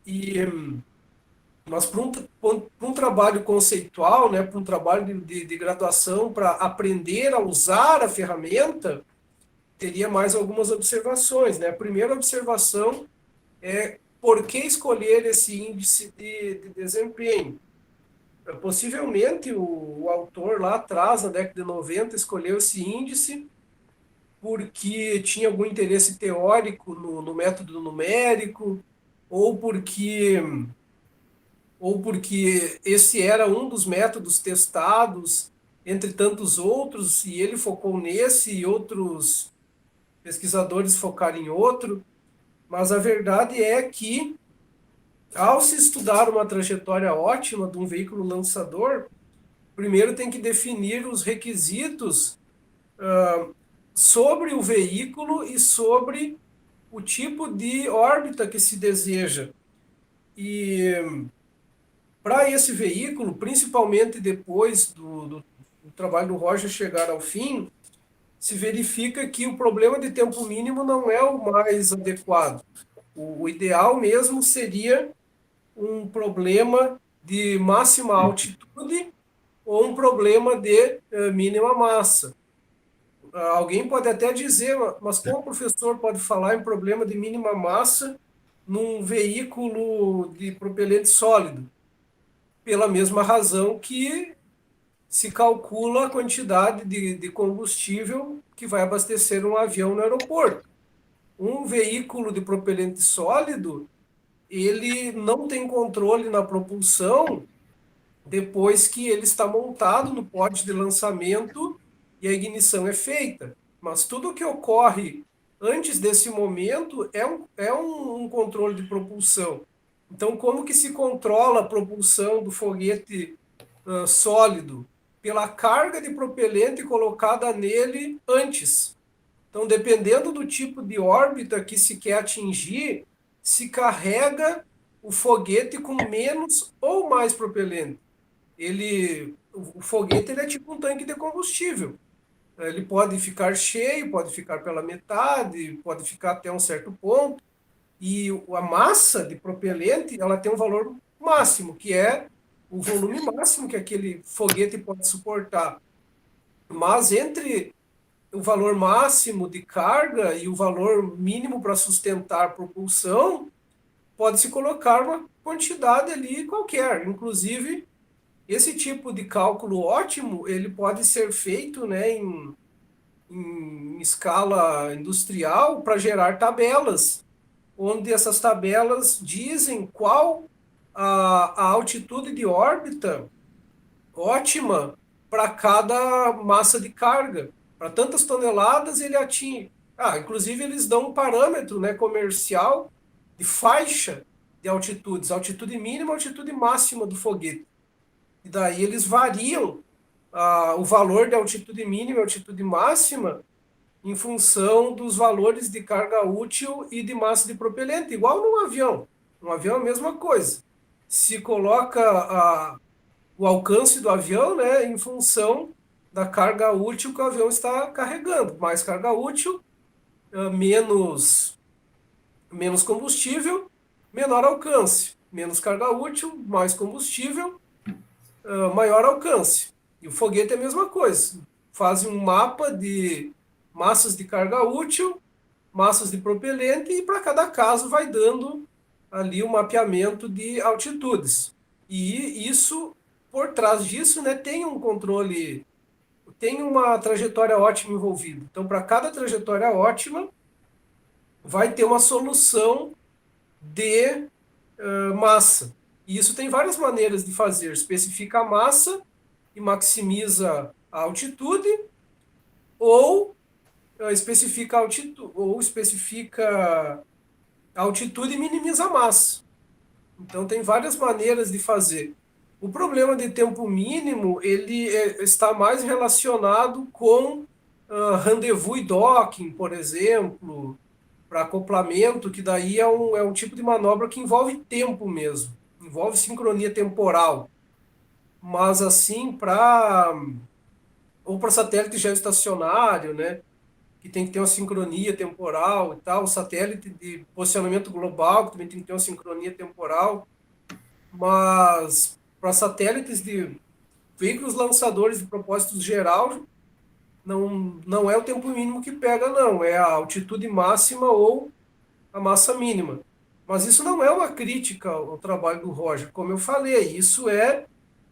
E mas para um trabalho conceitual, né, para um trabalho de graduação, para aprender a usar a ferramenta, teria mais algumas observações, né? A primeira observação é por que escolher esse índice de desempenho? Possivelmente o autor lá atrás, na década de 90, escolheu esse índice porque tinha algum interesse teórico no método numérico, ou porque, ou porque esse era um dos métodos testados entre tantos outros, e ele focou nesse e outros pesquisadores focaram em outro. Mas a verdade é que, ao se estudar uma trajetória ótima de um veículo lançador, primeiro tem que definir os requisitos sobre o veículo e sobre o tipo de órbita que se deseja. E para esse veículo, principalmente depois do trabalho do Roger chegar ao fim, se verifica que o problema de tempo mínimo não é o mais adequado. O ideal mesmo seria um problema de máxima altitude ou um problema de mínima massa. Alguém pode até dizer, mas como o professor pode falar em problema de mínima massa num veículo de propelente sólido? Pela mesma razão que se calcula a quantidade de combustível que vai abastecer um avião no aeroporto. Um veículo de propelente sólido, ele não tem controle na propulsão depois que ele está montado no pote de lançamento e a ignição é feita. Mas tudo o que ocorre antes desse momento é um controle de propulsão. Então, como que se controla a propulsão do foguete sólido? Pela carga de propelente colocada nele antes. Então, dependendo do tipo de órbita que se quer atingir, se carrega o foguete com menos ou mais propelente. O foguete ele é tipo um tanque de combustível. Ele pode ficar cheio, pode ficar pela metade, pode ficar até um certo ponto. E a massa de propelente ela tem um valor máximo, que é o volume máximo que aquele foguete pode suportar. Mas entre o valor máximo de carga e o valor mínimo para sustentar a propulsão, pode-se colocar uma quantidade ali qualquer. Inclusive, esse tipo de cálculo ótimo, ele pode ser feito, né, em escala industrial para gerar tabelas, onde essas tabelas dizem qual a altitude de órbita ótima para cada massa de carga. Para tantas toneladas ele atinge. Inclusive eles dão um parâmetro, né, comercial de faixa de altitudes, altitude mínima, altitude máxima do foguete. E daí eles variam o valor de altitude mínima e altitude máxima em função dos valores de carga útil e de massa de propelente, igual num avião. No avião é a mesma coisa. Se coloca o alcance do avião, né, em função da carga útil que o avião está carregando. Mais carga útil, menos combustível, menor alcance. Menos carga útil, mais combustível, maior alcance. E o foguete é a mesma coisa. Faz um mapa de massas de carga útil, massas de propelente, e para cada caso vai dando ali um mapeamento de altitudes. E isso, por trás disso, né, tem um controle, tem uma trajetória ótima envolvida. Então, para cada trajetória ótima, vai ter uma solução de massa. E isso tem várias maneiras de fazer. Especifica a massa e maximiza a altitude, ou especifica a altitude e minimiza a massa. Então tem várias maneiras de fazer. O problema de tempo mínimo ele está mais relacionado com rendezvous e docking, por exemplo, para acoplamento, que daí é um tipo de manobra que envolve tempo mesmo, envolve sincronia temporal. Mas assim, ou para satélite geoestacionário, né, que tem que ter uma sincronia temporal e tal, o satélite de posicionamento global, que também tem que ter uma sincronia temporal, mas para satélites de veículos lançadores de propósito geral, não é o tempo mínimo que pega, não, é a altitude máxima ou a massa mínima. Mas isso não é uma crítica ao trabalho do Roger, como eu falei, isso é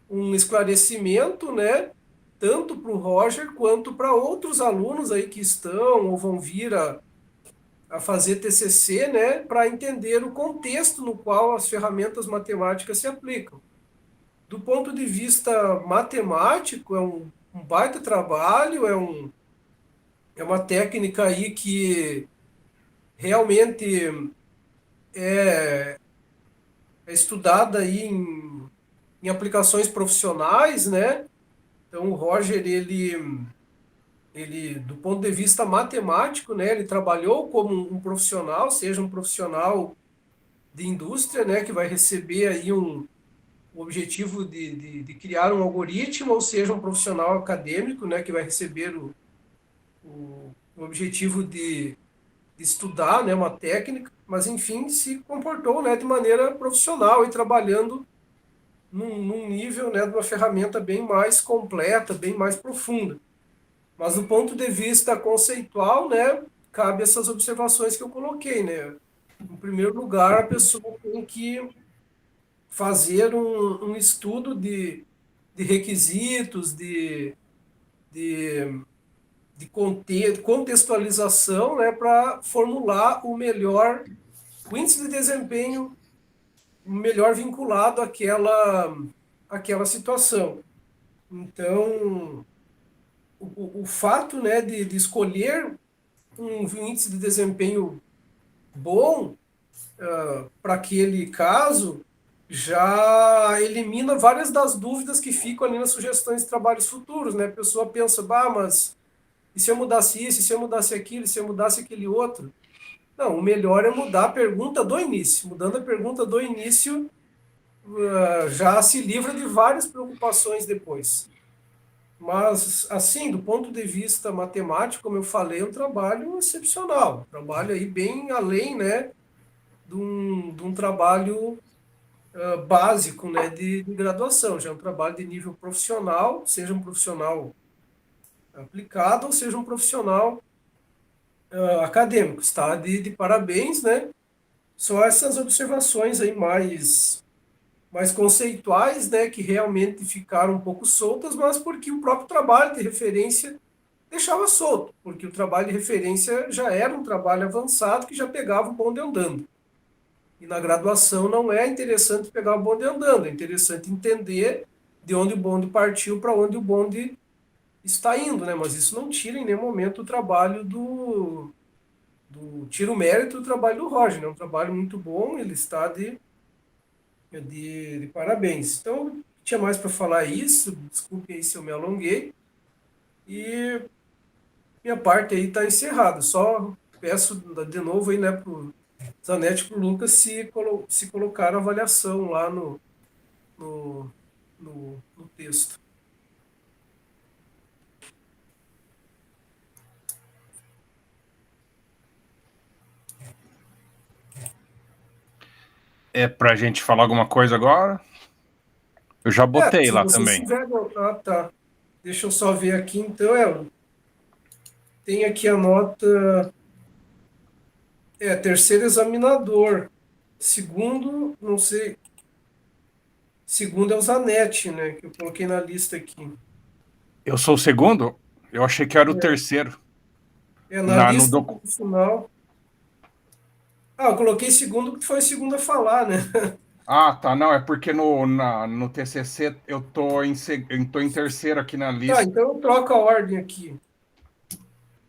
um esclarecimento, né, tanto para o Roger quanto para outros alunos aí que estão ou vão vir a fazer TCC, né, para entender o contexto no qual as ferramentas matemáticas se aplicam. Do ponto de vista matemático, é um baita trabalho, é uma técnica aí que realmente é estudada aí em aplicações profissionais, né? Então, o Roger, ele, do ponto de vista matemático, né, ele trabalhou como um profissional, seja um profissional de indústria, né, que vai receber aí o objetivo de criar um algoritmo, ou seja, um profissional acadêmico, né, que vai receber o objetivo de estudar, né, uma técnica, mas, enfim, se comportou, né, de maneira profissional e trabalhando num nível, né, de uma ferramenta bem mais completa, bem mais profunda. Mas do ponto de vista conceitual, né, cabe essas observações que eu coloquei, né? Em primeiro lugar, a pessoa tem que fazer um estudo de requisitos, de contextualização, né, para formular o índice de desempenho melhor vinculado àquela situação. Então, o fato, né, de escolher um índice de desempenho bom para aquele caso já elimina várias das dúvidas que ficam ali nas sugestões de trabalhos futuros, né? A pessoa pensa, mas e se eu mudasse isso, e se eu mudasse aquilo, e se eu mudasse aquele outro? Não, o melhor é mudar a pergunta do início. Mudando a pergunta do início, já se livra de várias preocupações depois. Mas, assim, do ponto de vista matemático, como eu falei, é um trabalho excepcional. Um trabalho aí bem além, né, de um trabalho básico, né, de graduação. Já é um trabalho de nível profissional, seja um profissional aplicado ou seja um profissional acadêmico. Está de parabéns, né? Só essas observações aí mais conceituais, né, que realmente ficaram um pouco soltas, mas porque o próprio trabalho de referência deixava solto, porque o trabalho de referência já era um trabalho avançado que já pegava o bonde andando. E na graduação não é interessante pegar o bonde andando, é interessante entender de onde o bonde partiu para onde o bonde está indo, né? Mas isso não tira em nenhum momento o trabalho tira o mérito do trabalho do Roger, né? É um trabalho muito bom, ele está de parabéns. Então, tinha mais para falar isso, desculpe aí se eu me alonguei, e minha parte aí está encerrada. Só peço de novo aí, né, para o Zanetti e para o Lucas se colocar a avaliação lá no, no texto. É pra gente falar alguma coisa agora? Eu já botei Se lá vocês também. tiverem... Ah, tá. Deixa eu só ver aqui, então, tem aqui a nota... terceiro examinador. Segundo, não sei... Segundo é o Zanetti, né, que eu coloquei na lista aqui. Eu sou o segundo? Eu achei que era o terceiro. Na No lista final... eu coloquei segundo porque foi o segundo a falar, né? Ah, tá. Não, é porque no TCC eu tô em terceiro aqui na Tá, lista. então eu troco a ordem aqui.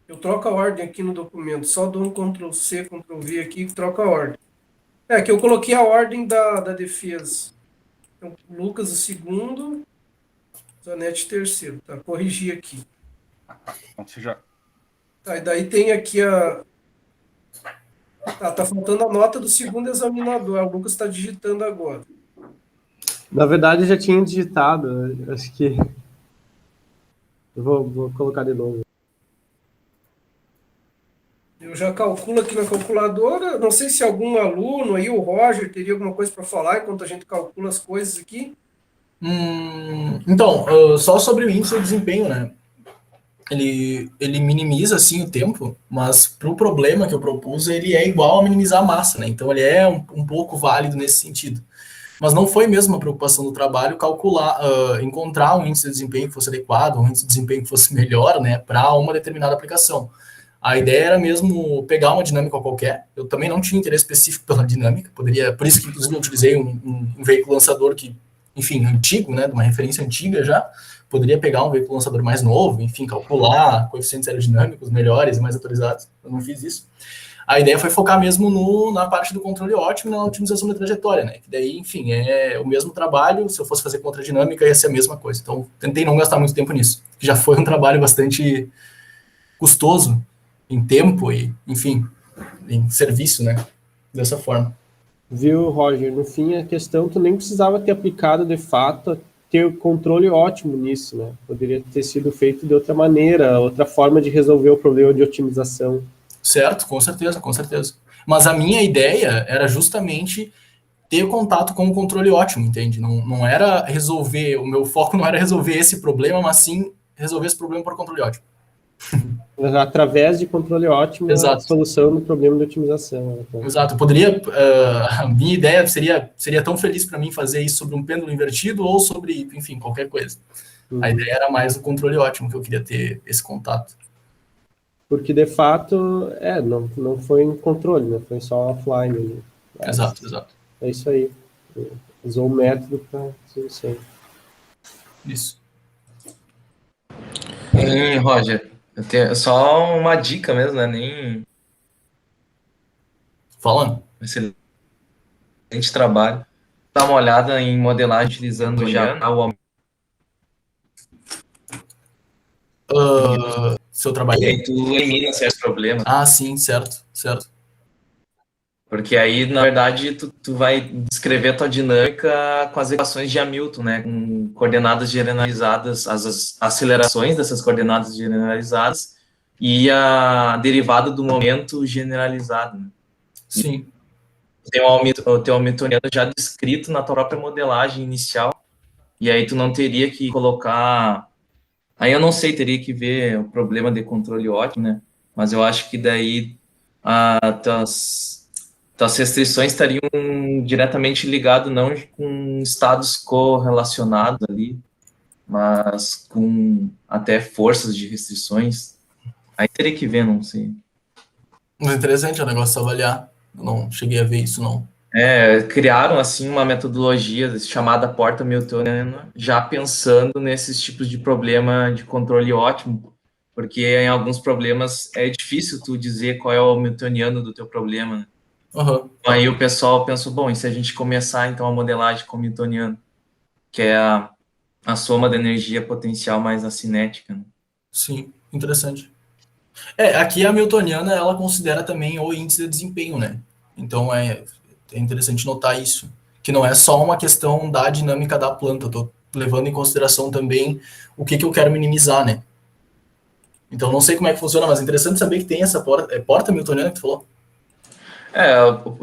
Eu troco a ordem aqui no documento. Só dou um Ctrl C, Ctrl V aqui e troco a ordem. Que eu coloquei a ordem da defesa. Então, Lucas o segundo, Zanetti terceiro. Tá, corrigi aqui. Então, você já... Tá, e daí tem aqui a... Tá faltando a nota do segundo examinador. O Lucas está digitando agora. Na verdade, eu já tinha digitado. Acho que... Eu vou colocar de novo. Eu já calculo aqui na calculadora. Não sei se algum aluno aí, o Roger, teria alguma coisa para falar enquanto a gente calcula as coisas aqui. Então, só sobre o índice de desempenho, né? Ele minimiza, sim, o tempo, mas para o problema que eu propus, ele é igual a minimizar a massa, né? Então, ele é um pouco válido nesse sentido. Mas não foi mesmo a preocupação do trabalho calcular, encontrar um índice de desempenho que fosse adequado, um índice de desempenho que fosse melhor, né, para uma determinada aplicação. A ideia era mesmo pegar uma dinâmica qualquer. Eu também não tinha interesse específico pela dinâmica, por isso que inclusive eu utilizei um veículo lançador que, enfim, antigo, né, de uma referência antiga já. Poderia pegar um veículo lançador mais novo, enfim, calcular coeficientes aerodinâmicos melhores, mais atualizados. Eu não fiz isso. A ideia foi focar mesmo na parte do controle ótimo e na otimização da trajetória, né? Que daí, enfim, é o mesmo trabalho. Se eu fosse fazer contra a dinâmica, ia ser a mesma coisa. Então, tentei não gastar muito tempo nisso. Que já foi um trabalho bastante custoso em tempo e, enfim, em serviço, né? Dessa forma. Viu, Roger? No fim, a questão, tu nem precisava ter aplicado de fato, ter o controle ótimo nisso, né? Poderia ter sido feito de outra maneira, outra forma de resolver o problema de otimização. Certo, com certeza, com certeza. Mas a minha ideia era justamente ter contato com o controle ótimo, entende? Não era resolver, o meu foco não era resolver esse problema, mas sim resolver esse problema por controle ótimo. Através de controle ótimo, a solução do problema de otimização. Então. Exato, eu poderia, a minha ideia seria tão feliz para mim fazer isso sobre um pêndulo invertido ou sobre, enfim, qualquer coisa. A ideia era mais o controle ótimo, que eu queria ter esse contato. Porque, de fato, não foi em controle, né? Foi só offline. Exato. É isso aí. Usou o método para solução. Isso. Roger, eu tenho só uma dica mesmo, né? Nem... Falando. Excelente trabalho. Dá uma olhada em modelagem utilizando já o... Seu trabalho. E aí tu elimina certos problemas. Ah, sim, certo. Porque aí, na verdade, tu vai descrever a tua dinâmica com as equações de Hamilton, né? Com coordenadas generalizadas, as acelerações dessas coordenadas generalizadas e a derivada do momento generalizado. Né? Sim. Tem o teu hamiltoniano já descrito na tua própria modelagem inicial, e aí tu não teria que colocar... Aí eu não sei, teria que ver o problema de controle ótimo, né? Mas eu acho que daí tuas restrições estariam diretamente ligadas não com estados correlacionados ali, mas com até forças de restrições. Aí teria que ver, não sei. Mas interessante o negócio de avaliar. Eu não cheguei a ver isso, não. Criaram, assim, uma metodologia chamada porta hamiltoniana, já pensando nesses tipos de problema de controle ótimo, porque em alguns problemas é difícil tu dizer qual é o hamiltoniano do teu problema, né? Uhum. Aí o pessoal pensou, bom, e se a gente começar, então, a modelagem com o hamiltoniano? que é a soma da energia potencial mais a cinética, né? Sim, interessante. Aqui a Hamiltoniana, ela considera também o índice de desempenho, né? Então é interessante notar isso, que não é só uma questão da dinâmica da planta, eu tô levando em consideração também o que eu quero minimizar, né? Então não sei como é que funciona, mas é interessante saber que tem essa porta Hamiltoniana que tu falou.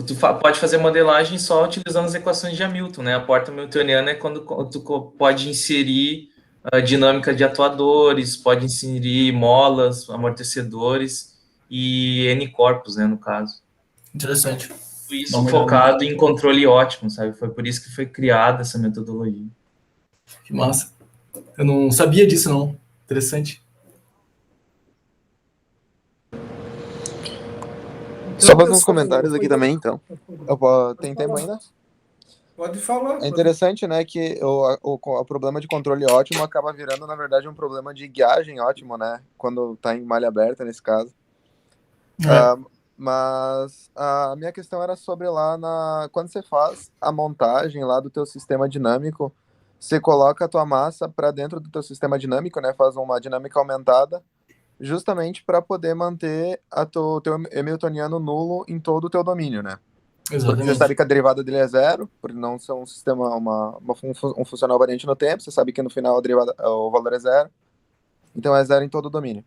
Tu pode fazer modelagem só utilizando as equações de Hamilton, né? A porta Hamiltoniana é quando tu pode inserir a dinâmica de atuadores, pode inserir molas, amortecedores e N corpos, né, no caso. Interessante. Isso focado em controle ótimo, sabe? Foi por isso que foi criada essa metodologia. Que massa. Eu não sabia disso, não. Interessante. Só fazer uns comentários aqui também, então. Tem tempo ainda? Pode falar. É interessante, né, que o problema de controle ótimo acaba virando, na verdade, um problema de guiagem ótimo, né? Quando tá em malha aberta, nesse caso. Mas a minha questão era sobre quando você faz a montagem lá do teu sistema dinâmico, você coloca a tua massa para dentro do teu sistema dinâmico, né? Faz uma dinâmica aumentada, justamente para poder manter o teu Hamiltoniano nulo em todo o teu domínio, né? Exatamente. Porque você sabe que a derivada dele é zero, por não ser um sistema, um funcional variante no tempo, você sabe que no final o valor é zero, então é zero em todo o domínio.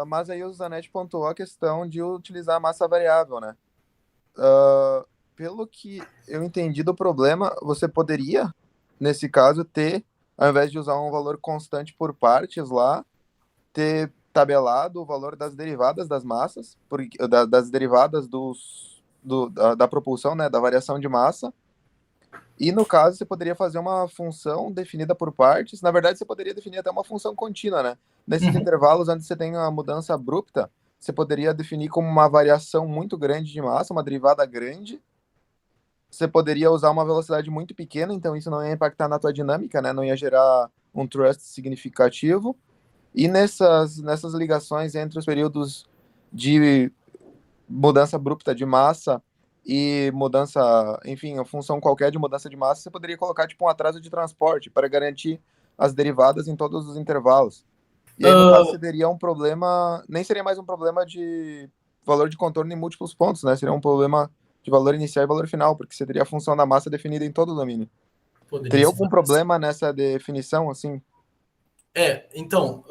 Mas aí o Zanetti pontuou a questão de utilizar a massa variável, né? Pelo que eu entendi do problema, você poderia, nesse caso, ao invés de usar um valor constante por partes lá, ter tabelado o valor das derivadas das massas, das derivadas da propulsão, né, da variação de massa. E, no caso, você poderia fazer uma função definida por partes. Na verdade, você poderia definir até uma função contínua, né? Nesses intervalos onde você tem uma mudança abrupta, você poderia definir como uma variação muito grande de massa, uma derivada grande. Você poderia usar uma velocidade muito pequena, então isso não ia impactar na tua dinâmica, né? Não ia gerar um thrust significativo. E nessas ligações entre os períodos de mudança abrupta de massa e mudança, enfim, a função qualquer de mudança de massa, você poderia colocar tipo um atraso de transporte para garantir as derivadas em todos os intervalos. E aí, no caso, você teria um problema, nem seria mais um problema de valor de contorno em múltiplos pontos, né? Seria um problema de valor inicial e valor final, porque você teria a função da massa definida em todo o domínio. Teria algum problema nessa definição, assim? Então,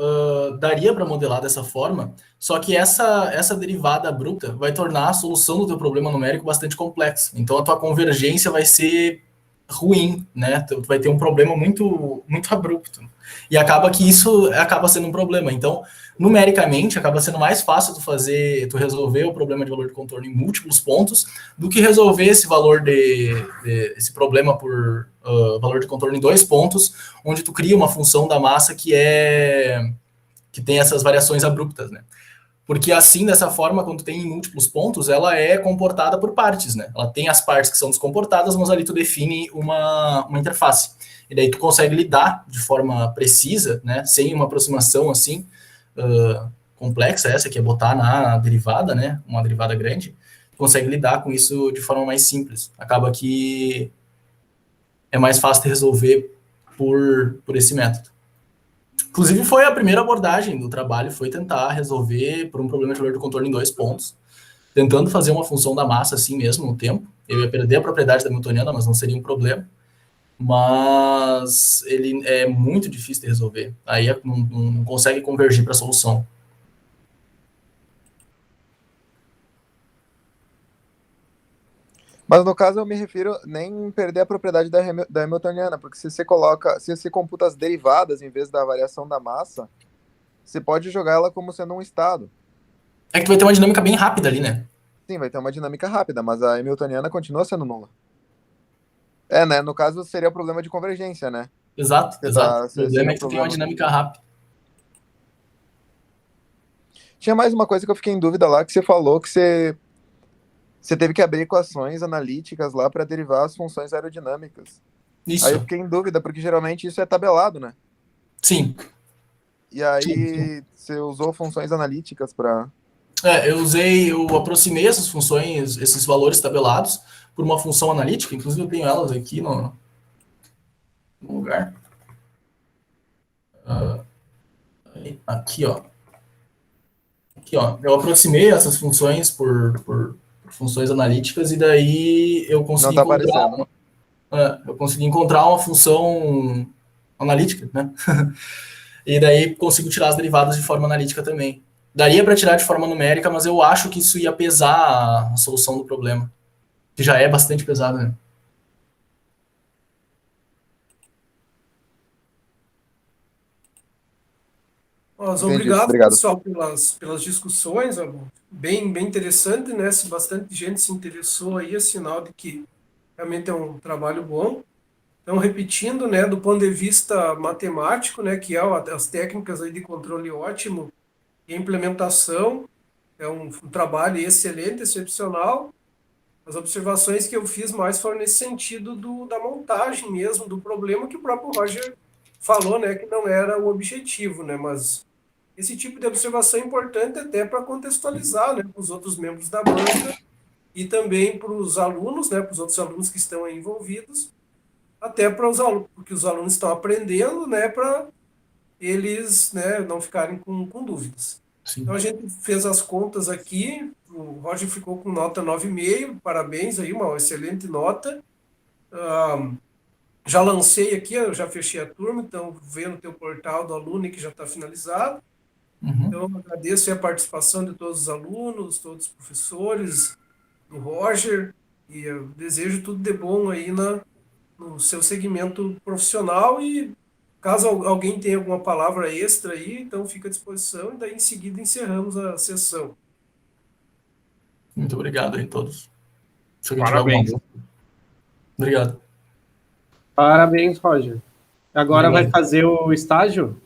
daria para modelar dessa forma, só que essa derivada abrupta vai tornar a solução do teu problema numérico bastante complexa. Então, a tua convergência vai ser ruim, né? Tu vai ter um problema muito, muito abrupto. E acaba que isso acaba sendo um problema. Então, numericamente, acaba sendo mais fácil tu resolver o problema de valor de contorno em múltiplos pontos do que resolver esse valor esse problema por valor de contorno em 2 pontos, onde tu cria uma função da massa que tem essas variações abruptas, né? Porque assim, dessa forma, quando tem em múltiplos pontos, ela é comportada por partes, né? Ela tem as partes que são descomportadas, mas ali tu define uma interface. E daí tu consegue lidar de forma precisa, né? Sem uma aproximação assim complexa, essa que é botar na derivada, né? Uma derivada grande, tu consegue lidar com isso de forma mais simples. Acaba que é mais fácil de resolver por esse método. Inclusive, foi a primeira abordagem do trabalho, foi tentar resolver por um problema de valor de contorno em 2 pontos, tentando fazer uma função da massa assim mesmo no tempo. Eu ia perder a propriedade da Hamiltoniana, mas não seria um problema. Mas ele é muito difícil de resolver. Aí não consegue convergir para a solução. Mas no caso eu me refiro nem em perder a propriedade da Hamiltoniana, porque se você computa as derivadas em vez da variação da massa, você pode jogar ela como sendo um estado. É que tu vai ter uma dinâmica bem rápida ali, né? Sim, vai ter uma dinâmica rápida, mas a Hamiltoniana continua sendo nula. Né? No caso seria o problema de convergência, né? Exato. O problema é que tu tem uma dinâmica rápida. Tinha mais uma coisa que eu fiquei em dúvida lá, que você falou que você teve que abrir equações analíticas lá para derivar as funções aerodinâmicas. Isso. Aí eu fiquei em dúvida, porque geralmente isso é tabelado, né? Sim. E aí você usou funções analíticas para... eu aproximei essas funções, esses valores tabelados, por uma função analítica, inclusive eu tenho elas aqui no lugar. Aqui, ó. Aqui, ó. Eu aproximei essas funções por funções analíticas e daí eu consegui Não tá encontrar aparecendo. eu consegui encontrar uma função analítica, né? E daí consigo tirar as derivadas de forma analítica também. Daria para tirar de forma numérica, mas eu acho que isso ia pesar a solução do problema, que já é bastante pesado, né? Mas Entendi, obrigado, obrigado. pessoal, pelas discussões, ó, bem interessante, né? Se bastante gente se interessou aí, é sinal de que realmente é um trabalho bom. Então, repetindo, né, do ponto de vista matemático, né, que é as técnicas aí de controle ótimo e a implementação, é um trabalho excelente, excepcional. As observações que eu fiz mais foram nesse sentido da montagem mesmo, do problema que o próprio Roger falou, né, que não era o objetivo, né, mas esse tipo de observação é importante até para contextualizar, né, para os outros membros da banca e também para os alunos, né, para os outros alunos que estão aí envolvidos, até para os alunos, porque os alunos estão aprendendo, né, para eles, né, não ficarem com dúvidas. Sim. Então a gente fez as contas aqui, o Roger ficou com nota 9,5, parabéns aí, uma excelente nota. Já lancei aqui, eu já fechei a turma, então vê no teu portal do aluno que já está finalizado. Uhum. Então eu agradeço a participação de todos os alunos, todos os professores, do Roger, e eu desejo tudo de bom aí no seu segmento profissional e caso alguém tenha alguma palavra extra aí, então fica à disposição e daí em seguida encerramos a sessão. Muito obrigado aí a todos. Se alguém tiver Parabéns. alguma dúvida. Obrigado. Parabéns, Roger. Agora vai Obrigado. fazer o estágio?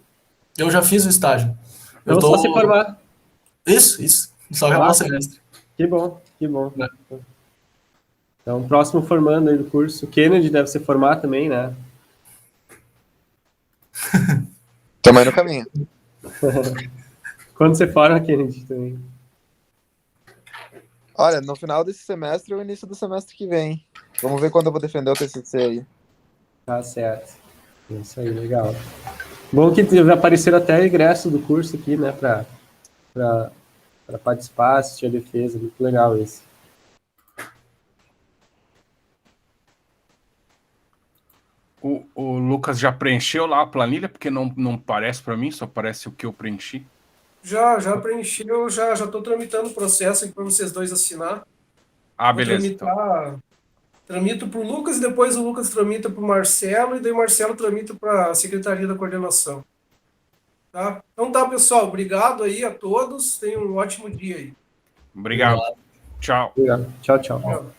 Eu já fiz o estágio. Então só se formar. Isso. Só acabar o semestre. Que bom, que bom. É. Então, próximo formando aí do curso. O Kennedy deve se formar também, né? Também no caminho. Quando você forma, Kennedy, também. Olha, no final desse semestre ou início do semestre que vem. Vamos ver quando eu vou defender o TCC aí. Tá certo. Isso aí, legal. Bom que apareceram até ingresso do curso aqui, né? Para participar, assistir a defesa. Muito legal isso. O Lucas já preencheu lá a planilha, porque não parece para mim, só parece o que eu preenchi. Já preenchi, eu já estou tramitando o processo aqui para vocês dois assinar. Ah, Vou beleza. Então. Tramito para o Lucas e depois o Lucas tramita para o Marcelo e daí o Marcelo tramita para a Secretaria da Coordenação. Tá? Então tá, pessoal. Obrigado aí a todos. Tenham um ótimo dia aí. Obrigado. Tchau. Obrigado. Tchau, tchau. Tchau.